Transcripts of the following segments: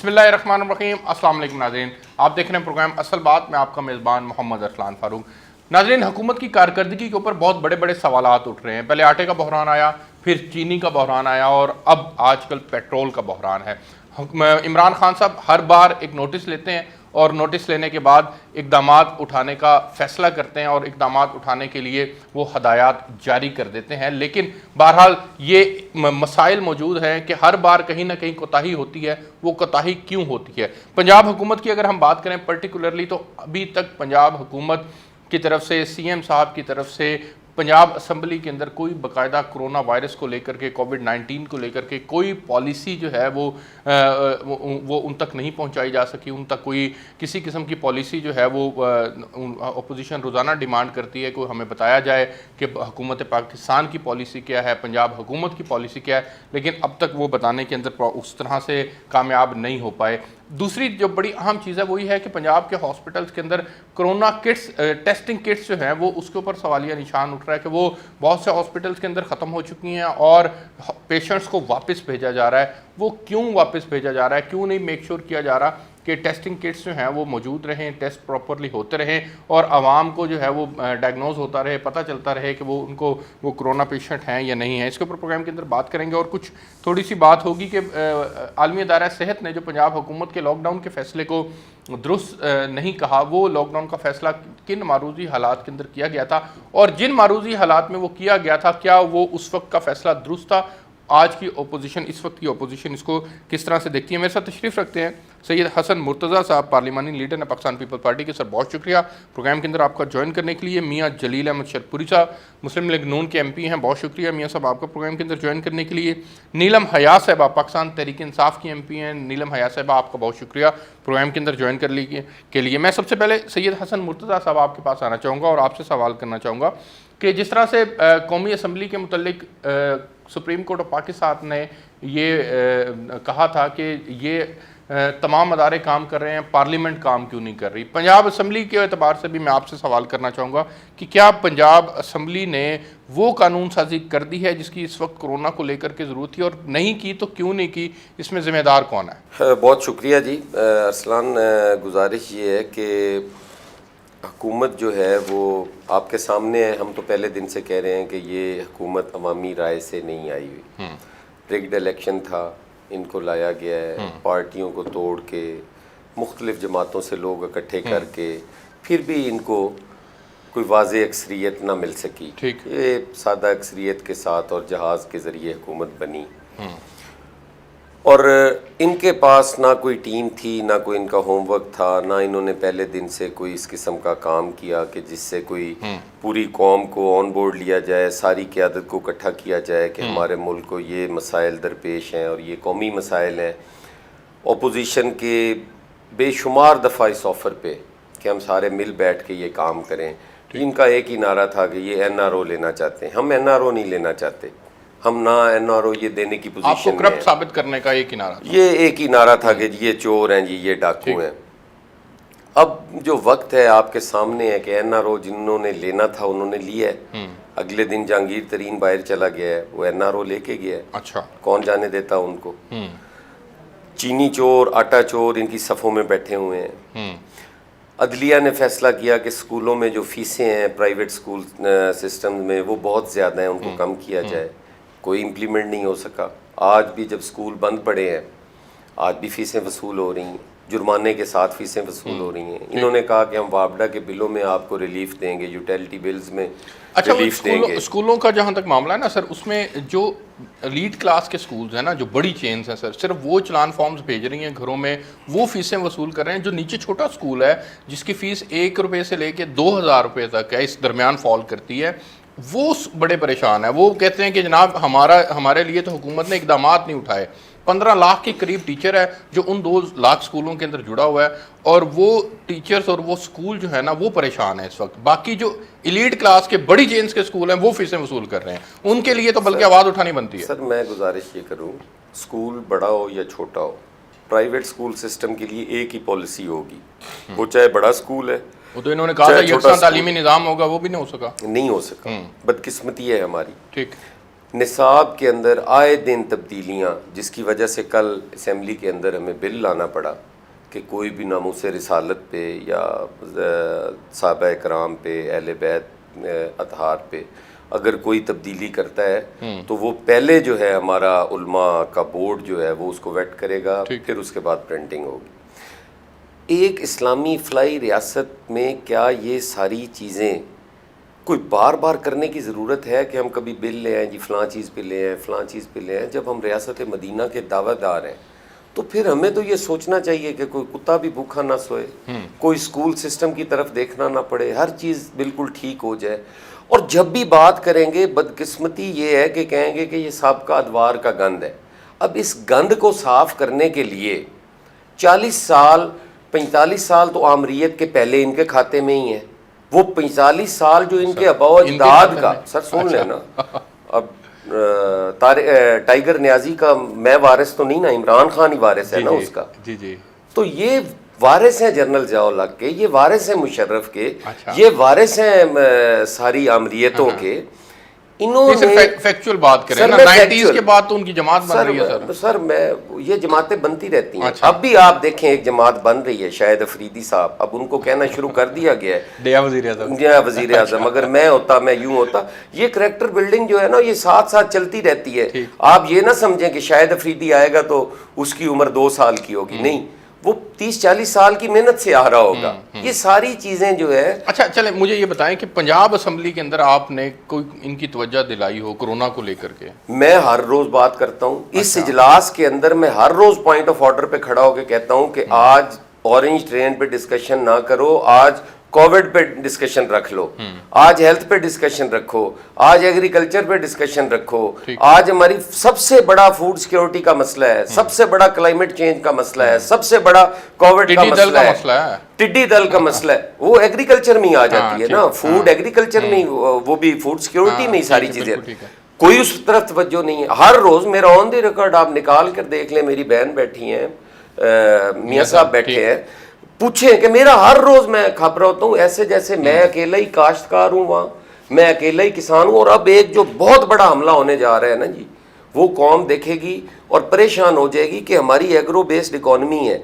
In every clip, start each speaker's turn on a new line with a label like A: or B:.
A: بسم اللہ الرحمن الرحیم۔ السلام علیکم ناظرین، آپ دیکھ رہے ہیں پروگرام اصل بات میں آپ کا میزبان محمد ارسلان فاروق۔ ناظرین، حکومت کی کارکردگی کے اوپر بہت بڑے بڑے سوالات اٹھ رہے ہیں۔ پہلے آٹے کا بحران آیا، پھر چینی کا بحران آیا اور اب آج کل پیٹرول کا بحران ہے۔ عمران خان صاحب ہر بار ایک نوٹس لیتے ہیں اور نوٹس لینے کے بعد اقدامات اٹھانے کا فیصلہ کرتے ہیں اور اقدامات اٹھانے کے لیے وہ ہدایات جاری کر دیتے ہیں، لیکن بہرحال یہ مسائل موجود ہیں کہ ہر بار کہیں نہ کہیں کوتاہی ہوتی ہے۔ وہ کوتاہی کیوں ہوتی ہے؟ پنجاب حکومت کی اگر ہم بات کریں پرٹیکولرلی، تو ابھی تک پنجاب حکومت کی طرف سے، سی ایم صاحب کی طرف سے پنجاب اسمبلی کے اندر کوئی باقاعدہ کرونا وائرس کو لے کر کے، کووڈ-19 کو لے کر کے کوئی پالیسی جو ہے وہ ان تک نہیں پہنچائی جا سکی۔ ان تک کوئی کسی قسم کی پالیسی جو ہے وہ اپوزیشن روزانہ ڈیمانڈ کرتی ہے کہ ہمیں بتایا جائے کہ حکومت پاکستان کی پالیسی کیا ہے، پنجاب حکومت کی پالیسی کیا ہے، لیکن اب تک وہ بتانے کے اندر اس طرح سے کامیاب نہیں ہو پائے۔ دوسری جو بڑی اہم چیز ہے وہی ہے کہ پنجاب کے ہاسپٹلس کے اندر کرونا کٹس، ٹیسٹنگ کٹس جو ہیں وہ اس کے اوپر سوالیہ نشان اٹھ رہا ہے کہ وہ بہت سے ہاسپٹلس کے اندر ختم ہو چکی ہیں اور پیشنٹس کو واپس بھیجا جا رہا ہے۔ وہ کیوں واپس بھیجا جا رہا ہے؟ کیوں نہیں میک شور کیا جا رہا کہ ٹیسٹنگ کٹس جو ہیں وہ موجود رہیں، ٹیسٹ پراپرلی ہوتے رہیں اور عوام کو جو ہے وہ ڈائگنوز ہوتا رہے، پتہ چلتا رہے کہ وہ کرونا پیشنٹ ہیں یا نہیں ہیں۔ اس کے اوپر پروگرام کے اندر بات کریں گے اور کچھ تھوڑی سی بات ہوگی کہ عالمی ادارہ صحت نے جو پنجاب حکومت کے لاک ڈاؤن کے فیصلے کو درست نہیں کہا، وہ لاک ڈاؤن کا فیصلہ کن معروضی حالات کے اندر کیا گیا تھا اور جن معروضی حالات میں وہ کیا گیا تھا کیا وہ اس وقت کا فیصلہ درست تھا؟ آج کی اپوزیشن، اس وقت کی اپوزیشن اس کو کس طرح سے دیکھتی ہے؟ میرے ساتھ تشریف رکھتے ہیں سید حسن مرتضیٰ صاحب، پارلیمانی لیڈر ہیں پاکستان پیپل پارٹی کے۔ سر بہت شکریہ پروگرام کے اندر آپ کا جوائن کرنے کے لیے۔ میاں جلیل احمد شرپوری صاحب، مسلم لیگ نون کے ایم پی ہیں، بہت شکریہ میاں صاحب آپ کا پروگرام کے اندر جوائن کرنے کے لیے۔ نیلم حیا صاحبہ، پاکستان تحریک انصاف کی ایم پی ہیں، نیلم حیا صاحبہ آپ کا بہت شکریہ پروگرام کے اندر جوائن کرنے کے لیے۔ میں سب سے پہلے سید حسن مرتضیٰ صاحب آپ کے پاس آنا چاہوں گا اور آپ سے سوال کرنا چاہوں گا کہ جس طرح سے قومی اسمبلی کے متعلق سپریم کورٹ آف پاکستان نے یہ کہا تھا کہ یہ تمام ادارے کام کر رہے ہیں، پارلیمنٹ کام کیوں نہیں کر رہی؟ پنجاب اسمبلی کے اعتبار سے بھی میں آپ سے سوال کرنا چاہوں گا کہ کیا پنجاب اسمبلی نے وہ قانون سازی کر دی ہے جس کی اس وقت کرونا کو لے کر کے ضرورت تھی، اور نہیں کی تو کیوں نہیں کی؟ اس میں ذمہ دار کون ہے؟
B: بہت شکریہ جی ارسلان۔ گزارش یہ ہے کہ حکومت جو ہے وہ آپ کے سامنے ہے۔ ہم تو پہلے دن سے کہہ رہے ہیں کہ یہ حکومت عوامی رائے سے نہیں آئی ہوئی، ریگڈ الیکشن تھا، ان کو لایا گیا ہے پارٹیوں کو توڑ کے، مختلف جماعتوں سے لوگ اکٹھے کر کے، پھر بھی ان کو کوئی واضح اکثریت نہ مل سکی۔ یہ سادہ اکثریت کے ساتھ اور جہاز کے ذریعے حکومت بنی، اور ان کے پاس نہ کوئی ٹیم تھی، نہ کوئی ان کا ہوم ورک تھا، نہ انہوں نے پہلے دن سے کوئی اس قسم کا کام کیا کہ جس سے کوئی پوری قوم کو آن بورڈ لیا جائے، ساری قیادت کو اکٹھا کیا جائے کہ ہمارے ملک کو یہ مسائل درپیش ہیں اور یہ قومی مسائل ہیں۔ اپوزیشن کے بے شمار دفعہ اس آفر پہ کہ ہم سارے مل بیٹھ کے یہ کام کریں، ان کا ایک ہی نعرہ تھا کہ یہ این آر او لینا چاہتے ہیں۔ ہم این آر او نہیں لینا چاہتے، ہم نہ این آر او یہ دینے کی پوزیشن میں ہیں۔
A: آپ کو کرپٹ ثابت کرنے کا ایک ہی نعرہ تھا؟
B: یہ ایک ہی نعرہ تھا کہ یہ چور ہیں جی، یہ ڈاکو ہیں۔ اب جو وقت ہے آپ کے سامنے ہے کہ این آر او جنہوں نے لینا تھا انہوں نے لیا ہے۔ اگلے دن جہانگیر ترین باہر چلا گیا ہے، وہ این آر او لے کے گیا ہے۔
A: اچھا،
B: کون جانے دیتا ان کو؟ چینی چور، آٹا چور ان کی صفوں میں بیٹھے ہوئے ہیں۔ عدلیہ نے فیصلہ کیا کہ اسکولوں میں جو فیسیں ہیں پرائیویٹ اسکول سسٹم میں وہ بہت زیادہ ہیں، ان کو کم کیا جائے، کوئی امپلیمنٹ نہیں ہو سکا۔ آج بھی جب اسکول بند پڑے ہیں، آج بھی فیسیں وصول ہو رہی ہیں، جرمانے کے ساتھ فیسیں وصول ہو رہی ہیں۔ انہوں نے کہا کہ ہم وابڈا کے بلوں میں آپ کو ریلیف دیں گے، یوٹیلٹی بلز میں ریلیف دیں گے۔
A: اسکولوں کا جہاں تک معاملہ ہے نا سر، اس میں جو لیڈ کلاس کے سکولز ہیں نا، جو بڑی چینز ہیں سر، صرف وہ چلان فارمز بھیج رہی ہیں گھروں میں، وہ فیسیں وصول کر رہے ہیں۔ جو نیچے چھوٹا اسکول ہے جس کی فیس 1 روپے سے لے کے 2000 روپے تک ہے، اس درمیان فال کرتی ہے، وہ بڑے پریشان ہیں۔ وہ کہتے ہیں کہ جناب ہمارے لیے تو حکومت نے اقدامات نہیں اٹھائے۔ 15 لاکھ کے قریب ٹیچر ہے جو ان 2 لاکھ اسکولوں کے اندر جڑا ہوا ہے، اور وہ ٹیچرز اور وہ اسکول جو ہے نا وہ پریشان ہیں اس وقت۔ باقی جو ایلیٹ کلاس کے بڑی چینز کے اسکول ہیں وہ فیسیں وصول کر رہے ہیں، ان کے لیے تو بلکہ آواز اٹھانی بنتی ہے۔
B: سر میں گزارش یہ کروں، اسکول بڑا ہو یا چھوٹا ہو، پرائیویٹ اسکول سسٹم کے لیے ایک ہی پالیسی ہوگی، وہ چاہے بڑا اسکول ہے،
A: وہ تو انہوں نے کہا تھا یکساں تعلیمی نظام ہوگا، وہ بھی نہیں ہو سکا۔
B: نہیں ہو سکا، بدقسمتی ہے ہماری۔
A: ٹھیک،
B: نصاب کے اندر آئے دن تبدیلیاں، جس کی وجہ سے کل اسمبلی کے اندر ہمیں بل لانا پڑا کہ کوئی بھی ناموس رسالت پہ یا صحابہ کرام پہ، اہل بیت اطہار پہ اگر کوئی تبدیلی کرتا ہے تو وہ پہلے جو ہے ہمارا علماء کا بورڈ جو ہے وہ اس کو ویٹ کرے گا، پھر اس کے بعد پرنٹنگ ہوگی۔ ایک اسلامی فلائی ریاست میں کیا یہ ساری چیزیں کوئی بار بار کرنے کی ضرورت ہے کہ ہم کبھی بل لے آئیں جی فلاں چیز پہ لے آئیں، فلاں چیز پہ لے آئیں؟ جب ہم ریاست مدینہ کے دعویٰ دار ہیں تو پھر ہمیں تو یہ سوچنا چاہیے کہ کوئی کتا بھی بھوکا نہ سوئے، کوئی اسکول سسٹم کی طرف دیکھنا نہ پڑے، ہر چیز بالکل ٹھیک ہو جائے۔ اور جب بھی بات کریں گے بدقسمتی یہ ہے کہ کہیں گے کہ یہ سابقہ ادوار کا گند ہے۔ اب اس گند کو صاف کرنے کے لیے 40 سال 45 سال تو آمریت کے پہلے ان کے کھاتے میں ہی ہیں، وہ 45 سال جو ان کے آباء و اجداد کا، سر سن لینا، اب ٹائیگر نیازی کا میں وارث تو نہیں نا، عمران خان ہی وارث ہے نا اس کا، تو یہ وارث ہیں جنرل ضیاء الحق کے، یہ وارث ہیں مشرف کے، یہ وارث ہیں ساری آمریتوں کے۔ انہوں نے
A: فیکچوئل بات کریں نا، 90s کے بعد تو ان کی جماعت بن رہی ہے
B: سر میں یہ جماعتیں بنتی رہتی ہیں، اب بھی آپ دیکھیں ایک جماعت بن رہی ہے، شاہد افریدی صاحب، اب ان کو کہنا شروع کر دیا گیا ہے
A: نیا وزیر اعظم،
B: نیا وزیر اعظم، اگر میں ہوتا میں یوں ہوتا۔ یہ کریکٹر بلڈنگ جو ہے نا یہ ساتھ ساتھ چلتی رہتی ہے، آپ یہ نہ سمجھیں کہ شاہد افریدی آئے گا تو اس کی عمر 2 سال کی ہوگی، نہیں، وہ 30-40 سال کی محنت سے آ رہا ہوگا۔ یہ ساری چیزیں جو ہے۔
A: اچھا چلیں مجھے یہ بتائیں کہ پنجاب اسمبلی کے اندر آپ نے کوئی ان کی توجہ دلائی ہو کرونا کو لے کر کے؟
B: میں ہر روز بات کرتا ہوں اس اجلاس کے اندر، میں ہر روز پوائنٹ آف آرڈر پہ کھڑا ہو کے کہتا ہوں کہ آج اورنج ٹرین پہ ڈسکشن نہ کرو، آج کووڈ پہ ڈسکشن رکھ لو، آج ہیلتھ پہ ڈسکشن رکھو، آج ایگریکلچر پہ ڈسکشن رکھو، آج ہماری سب سے بڑا فوڈ سیکیورٹی کا مسئلہ ہے، سب سے بڑا کلائمیٹ چینج کا مسئلہ ہے، سب سے بڑا کووڈ کا مسئلہ ہے، ٹڈی دل کا مسئلہ ہے، وہ ایگریکلچر میں آ جاتی ہے نا، فوڈ ایگریکلچر میں، وہ بھی فوڈ سیکیورٹی میں ساری چیزیں، کوئی اس طرف توجہ نہیں ہے۔ ہر روز میرا آن دی ریکارڈ آپ نکال کر دیکھ لیں، میری بہن بیٹھی ہیں، میاں صاحب بیٹھے ہیں، پوچھیں کہ میرا ہر روز میں خبر ہوتا ہوں ایسے جیسے میں اکیلا ہی کاشتکار ہوں، وہاں میں اکیلا ہی کسان ہوں، اور اب ایک جو بہت بڑا حملہ ہونے جا رہا ہے نا جی، وہ قوم دیکھے گی اور پریشان ہو جائے گی کہ ہماری ایگرو بیسڈ اکانومی ہے،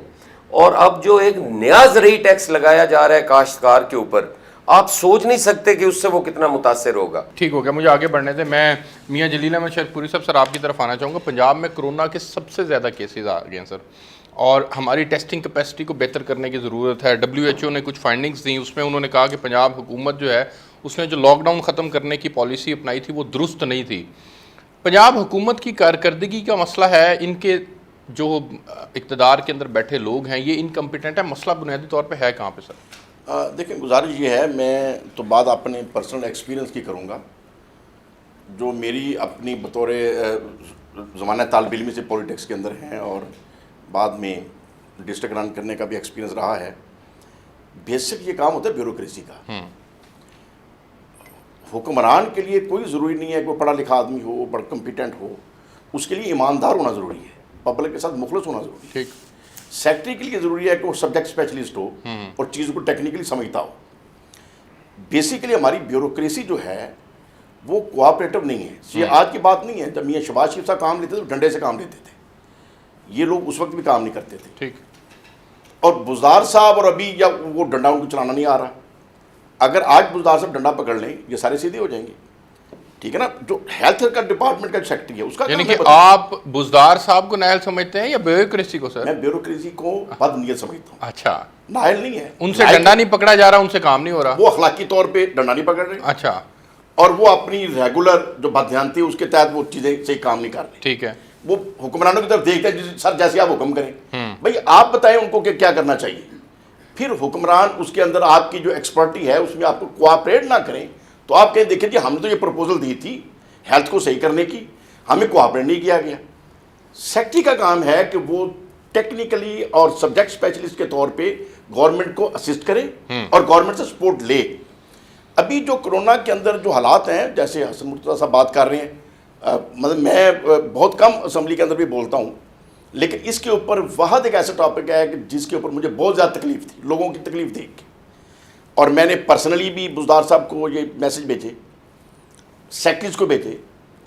B: اور اب جو ایک نیا زرعی ٹیکس لگایا جا رہا ہے کاشتکار کے اوپر، آپ سوچ نہیں سکتے کہ اس سے وہ کتنا متاثر ہوگا۔
A: ٹھیک ہو گیا، مجھے آگے بڑھنے دیں، میں میاں جلیل احمد شیخ پوری صاحب سر آپ کی طرف آنا چاہوں گا۔ پنجاب میں کرونا کے سب سے زیادہ کیسز آ گئے ہیں سر، اور ہماری ٹیسٹنگ کیپیسٹی کو بہتر کرنے کی ضرورت ہے۔ WHO نے کچھ فائنڈنگز دیں، اس میں انہوں نے کہا کہ پنجاب حکومت جو ہے اس نے جو لاک ڈاؤن ختم کرنے کی پالیسی اپنائی تھی وہ درست نہیں تھی۔ پنجاب حکومت کی کارکردگی کا مسئلہ ہے، ان کے جو اقتدار کے اندر بیٹھے لوگ ہیں یہ انکمپیٹنٹ ہے، مسئلہ بنیادی طور پہ ہے کہاں پہ سر؟
C: دیکھیں گزارش یہ ہے، میں تو بات اپنے پرسنل ایکسپیرینس کی کروں گا، جو میری اپنی بطور زمانہ طالب علمی سے پولیٹکس کے اندر ہیں اور بعد میں ڈسٹرکٹ رن کرنے کا بھی ایکسپیرینس رہا ہے۔ بیسک یہ کام ہوتا ہے بیوروکریسی کا۔ حکمران کے لیے کوئی ضروری نہیں ہے کہ وہ پڑھا لکھا آدمی ہو، بڑا کمپیٹنٹ ہو، اس کے لیے ایماندار ہونا ضروری ہے، پبلک کے ساتھ مخلص ہونا ضروری ہے۔ سیکٹری کے لیے ضروری ہے کہ وہ سبجیکٹ اسپیشلسٹ ہو اور چیزوں کو ٹیکنیکلی سمجھتا ہو۔ بیسیکلی ہماری بیوروکریسی جو ہے وہ کوآپریٹو نہیں ہے۔ یہ آج کی بات نہیں ہے، جب میاں شہباز شریف صاحب کام لیتے تھے تو ڈنڈے سے کام لیتے تھے، یہ لوگ اس وقت بھی کام نہیں کرتے تھے۔
A: ٹھیک،
C: اور بزدار صاحب اور ابھی یا وہ ڈنڈا ان کو چلانا نہیں آ رہا، اگر آج بزدار صاحب ڈنڈا پکڑ لیں یہ سارے سیدھے ہو جائیں گے، ٹھیک ہے نا۔ جو ہیلتھ کا ڈپارٹمنٹ کا سیکٹری ہے اس کا
A: یعنی کہ آپ بزدار صاحب کو نااہل سمجھتے ہیں یا بیوروکریسی کو سر؟
C: میں بیوروکریسی کو بد نیت سمجھتا ہوں۔
A: اچھا،
C: نااہل نہیں ہے،
A: ان سے ڈنڈا نہیں پکڑا جا رہا، ان سے کام نہیں ہو رہا،
C: وہ اخلاقی طور پہ ڈنڈا نہیں پکڑ رہے،
A: اچھا،
C: اور وہ اپنی ریگولر جو بددھیانتی اس کے تحت وہ چیزیں صحیح کام نہیں کر رہے۔
A: ٹھیک ہے،
C: وہ حکمرانوں کی طرف دیکھتے ہیں سر جیسے آپ حکم کریں، بھائی آپ بتائیں ان کو کہ کیا کرنا چاہیے، پھر حکمران اس کے اندر آپ کی جو ایکسپرٹی ہے اس میں آپ کو کوآپریٹ نہ کریں تو آپ کہیں دیکھیں جی ہم نے تو یہ پروپوزل دی تھی ہیلتھ کو صحیح کرنے کی، ہمیں کوآپریٹ نہیں کیا گیا۔ سیکٹری کا کام ہے کہ وہ ٹیکنیکلی اور سبجیکٹ اسپیشلسٹ کے طور پہ گورنمنٹ کو اسسٹ کرے اور گورنمنٹ سے سپورٹ لے۔ ابھی جو کرونا کے اندر جو حالات ہیں، جیسے حسن مرتضیٰ صاحب بات کر رہے ہیں، مطلب میں بہت کم اسمبلی کے اندر بھی بولتا ہوں، لیکن اس کے اوپر واحد ایک ایسا ٹاپک ہے کہ جس کے اوپر مجھے بہت زیادہ تکلیف تھی، لوگوں کی تکلیف دیکھ کے، اور میں نے پرسنلی بھی بزدار صاحب کو یہ میسج بھیجے، سیکٹریز کو بھیجے،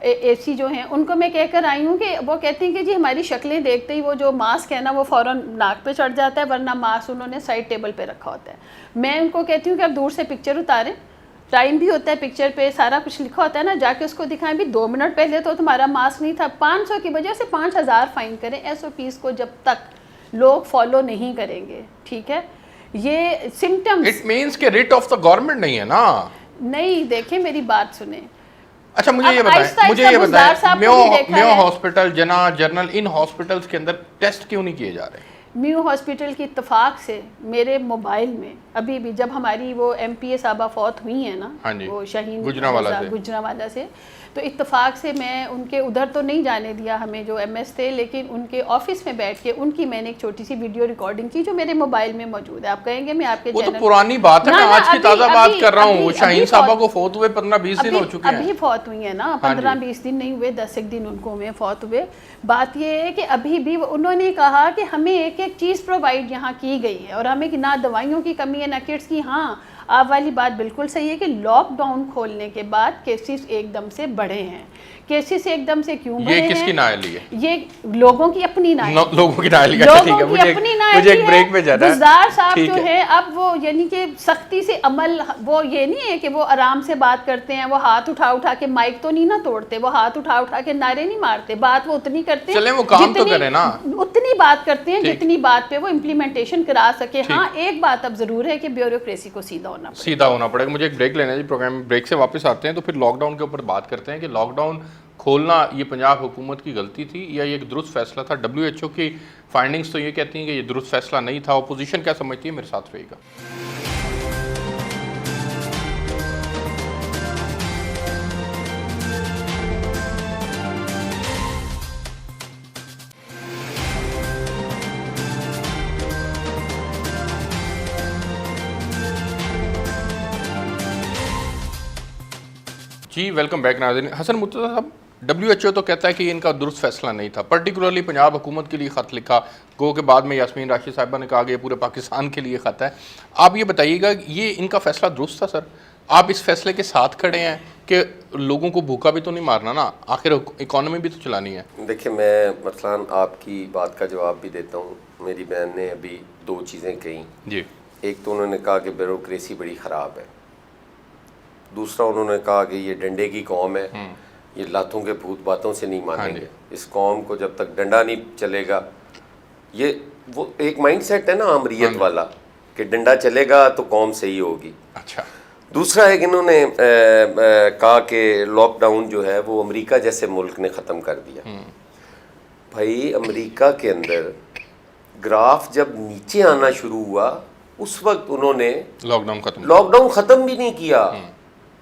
D: AC جو ہیں ان کو میں کہہ کر آئی ہوں کہ وہ کہتی ہیں کہ جی ہماری شکلیں دیکھتے ہی وہ جو ماسک ہے نا وہ فوراً ناک پہ چڑھ جاتا ہے، ورنہ ماسک انہوں نے سائڈ ٹیبل پہ رکھا ہوتا ہے. میں ان کو کہتی ہوں کہ آپ دور سے پکچر اتاریں، ٹائم بھی ہوتا ہے پکچر پہ، سارا کچھ لکھا ہوتا ہے نا، جا کے اس کو دکھائیں بھی 2 منٹ پہلے تو تمہارا ماسک نہیں تھا. 500 کی وجہ سے 5000 فائن کریں. SOPs کو جب تک لوگ فالو نہیں کریں گے، ٹھیک ہے، یہ سمٹمز
A: اٹ مینس کہ ریٹ آف دا گورنمنٹ نہیں ہے نا.
D: نہیں. دیکھیں میری بات سنیں.
A: اچھا مجھے یہ
D: اب آہستہ
A: بتائیں، مجھے یہ
D: آہستہ گزار صاحب
A: بتائیں،
D: کو بھی دیکھا
A: میو
D: ہے.
A: ہاسپٹل، جنا جنرل، ان ہاسپٹلس کے اندر ٹیسٹ کیوں نہیں کیے جا رہے؟
D: میو ہاسپٹل کی اتفاق سے میرے موبائل میں ابھی بھی جب ہماری وہ MPA صاحبہ فوت ہوئی ہیں نا،
A: ہاں جی،
D: وہ شاہین
A: گجرانوالہ
D: سے، تو اتفاق سے میں ان کے ادھر تو نہیں جانے دیا ہمیں جو MS تھے، لیکن ان کے آفس میں بیٹھ کے ان کی میں نے ایک چھوٹی سی ویڈیو ریکارڈنگ کی جو میرے موبائل میں موجود ہے. آپ کہیں گے میں آپ کے
A: وہ تو
D: چینل،
A: پرانی بات ہے، میں آج کی تازہ بات کر رہا ہوں. وہ شاہین صاحبہ کو فوت ہوئے 15-20 دن ہو چکے ہیں.
D: ابھی فوت ہوئی ہیں نا، 15-20 دن نہیں ہوئے، 10 ایک دن ان کو ہوئے فوت ہوئے. بات یہ ہے کہ ابھی بھی انہوں نے کہا کہ ہمیں ایک ایک چیز پرووائڈ یہاں کی گئی ہے اور ہمیں نہ دوائیوں کی کمی ہے نہ کٹس کی. ہاں آپ والی بات بالکل صحیح ہے کہ لاک ڈاؤن کھولنے کے بعد کیسز ایک دم سے بڑھے ہیں. کیسز ایک دم سے کیوں بڑھے ہیں؟
A: یہ کس کی نااہلی ہے؟
D: یہ لوگوں کی اپنی نااہلی،
A: لوگوں کی نااہلی.
D: لوگوں کی اپنی نااہلی.
A: مجھے ایک بریک پہ جانا ہے.
D: گزار صاحب جو ہے اب وہ یعنی کہ سختی سے عمل، وہ یہ نہیں ہے کہ وہ آرام سے بات کرتے ہیں، وہ ہاتھ اٹھا اٹھا کے مائک تو نہیں نہ توڑتے، وہ ہاتھ اٹھا اٹھا کے نعرے نہیں مارتے. بات وہ اتنی کرتے ہیں،
A: چلیں وہ کام تو کریں نا،
D: اتنی بات کرتے ہیں جتنی بات پہ وہ امپلیمنٹیشن کرا سکے. ہاں ایک بات اب ضرور ہے کہ بیوروکریسی کو سیدھا ہونا
A: پڑے گا. مجھے ایک بریک لینا ہے جی. پروگرام بریک سے واپس آتے ہیں تو پھر لاک ڈاؤن کے اوپر بات کرتے ہیں کہ لاک ڈاؤن کھولنا یہ پنجاب حکومت کی غلطی تھی یا یہ ایک درست فیصلہ تھا. WHO کی فائنڈنگز تو یہ کہتی ہیں کہ یہ درست فیصلہ نہیں تھا. اپوزیشن کیا سمجھتی ہے؟ میرے ساتھ رہے گا. جی ویلکم بیک ناظرین. حسن مرتضیٰ صاحب، WHO تو کہتا ہے کہ ان کا درست فیصلہ نہیں تھا. پرٹیکولرلی پنجاب حکومت کے لیے خط لکھا، گو کہ بعد میں یاسمین راشد صاحبہ نے کہا کہ یہ پورے پاکستان کے لیے خط ہے. آپ یہ بتائیے گا یہ ان کا فیصلہ درست تھا سر؟ آپ اس فیصلے کے ساتھ کھڑے ہیں کہ لوگوں کو بھوکا بھی تو نہیں مارنا نا، آخر اکانومی بھی تو چلانی ہے.
B: دیکھیں میں مثلاً آپ کی بات کا جواب بھی دیتا ہوں. میری بہن نے ابھی 2 چیزیں کہیں
A: جی. ایک
B: تو انہوں نے کہا کہ بیوروکریسی بڑی خراب ہے، دوسرا انہوں نے کہا کہ یہ ڈنڈے کی قوم ہے، یہ لاتوں کے بھوت باتوں سے نہیں مانیں گے. اس قوم کو جب تک ڈنڈا نہیں چلے گا، یہ وہ ایک مائنڈ سیٹ ہے نا عامریت والا کہ ڈنڈا چلے گا تو قوم صحیح ہوگی.
A: اچھا.
B: دوسرا ایک انہوں نے کہا کہ لاک ڈاؤن جو ہے وہ امریکہ جیسے ملک نے ختم کر دیا. بھائی امریکہ کے اندر گراف جب نیچے آنا شروع ہوا اس وقت انہوں نے لاک ڈاؤن ختم بھی نہیں کیا،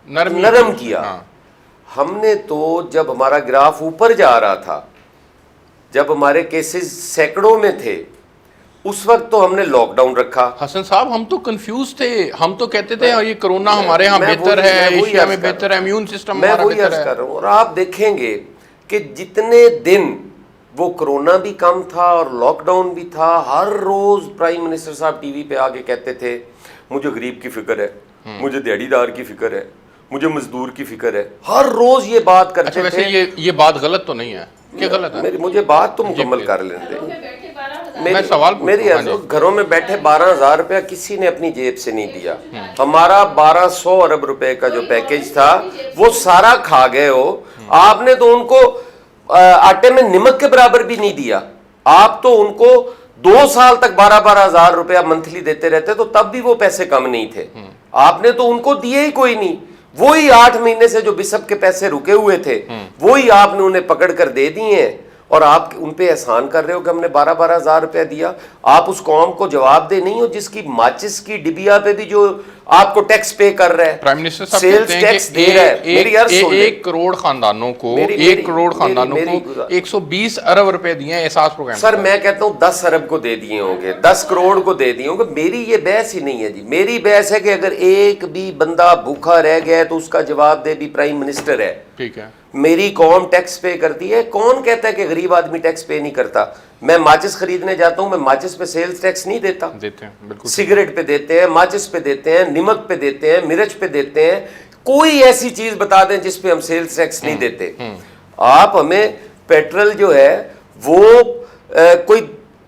B: نرم کیا. ہم نے تو جب ہمارا گراف اوپر جا رہا تھا، جب ہمارے کیسز سینکڑوں میں تھے، اس وقت تو ہم نے لاک ڈاؤن رکھا.
A: حسن صاحب ہم تو کنفیوز تھے، ہم تو کہتے تھے یہ کرونا ہمارے ہاں بہتر ہے، ایشیا میں بہتر ہے، امیون سسٹم ہمارا بہتر ہے.
B: میں وہی عرض کر رہا ہوں. اور آپ دیکھیں گے کہ جتنے دن وہ کرونا بھی کم تھا اور لاک ڈاؤن بھی تھا، ہر روز پرائم منسٹر صاحب ٹی وی پہ آ کے کہتے تھے مجھے غریب کی فکر ہے، مجھے دیہڑی دار کی فکر ہے، مجھے مزدور کی فکر ہے. ہر روز یہ بات کرتے تھے.
A: ویسے یہ بات غلط تو نہیں ہے؟ کیا غلط ہے؟
B: مجھے بات تو مکمل کر لیں دیں. میری گھروں میں بیٹھے 12,000 روپیہ کسی نے اپنی جیب سے نہیں دیا. ہمارا 1200 ارب روپے کا جو پیکیج تھا وہ سارا کھا گئے ہو. آپ نے تو ان کو آٹے میں نمک کے برابر بھی نہیں دیا. آپ تو ان کو 2 سال تک 12,000 روپیہ منتھلی دیتے رہتے تو تب بھی وہ پیسے کم نہیں تھے. آپ نے تو ان کو دیے ہی کوئی نہیں. وہی 8 مہینے سے جو بسپ کے پیسے رکے ہوئے تھے وہی آپ نے انہیں پکڑ کر دے دیے ہیں اور آپ ان پہ احسان کر رہے ہو کہ ہم نے 12,000 روپیہ دیا. آپ اس قوم کو جواب دے نہیں ہو جس کی ماچس کی ڈبیا پہ بھی جو آپ کو ٹیکس پے کر رہا ہے،
A: پرائم منسٹر صاحب
B: سیلز ٹیکس دے رہا ہے. میری عرض سن لیں.
A: 1 کروڑ خاندانوں کو 120 ارب روپے دیے ہیں احساس پروگرام.
B: سر میں کہتا ہوں 10 ارب کو دے دیے ہوں گے، 10 کروڑ کو دے دیے ہوں گے. میری یہ بحث ہی نہیں ہے جی. میری بحث ہے کہ اگر ایک بھی بندہ بھوکا رہ گیا ہے تو اس کا جواب دے بھی پرائم منسٹر ہے.
A: ٹھیک ہے.
B: میری قوم ٹیکس پے کرتی ہے. کون کہتا ہے کہ غریب آدمی ٹیکس پے نہیں کرتا؟ میں ماچس خریدنے جاتا ہوں، میں ماچس پہ سیلز ٹیکس نہیں دیتا.
A: دیتے ہیں بالکل.
B: سگریٹ پہ دیتے ہیں، ماچس پہ دیتے ہیں، نمک پہ دیتے ہیں، مرچ پہ دیتے ہیں. کوئی ایسی چیز بتا دیں جس پہ ہم سیلز ٹیکس نہیں دیتے. آپ ہمیں پیٹرول جو ہے وہ کوئی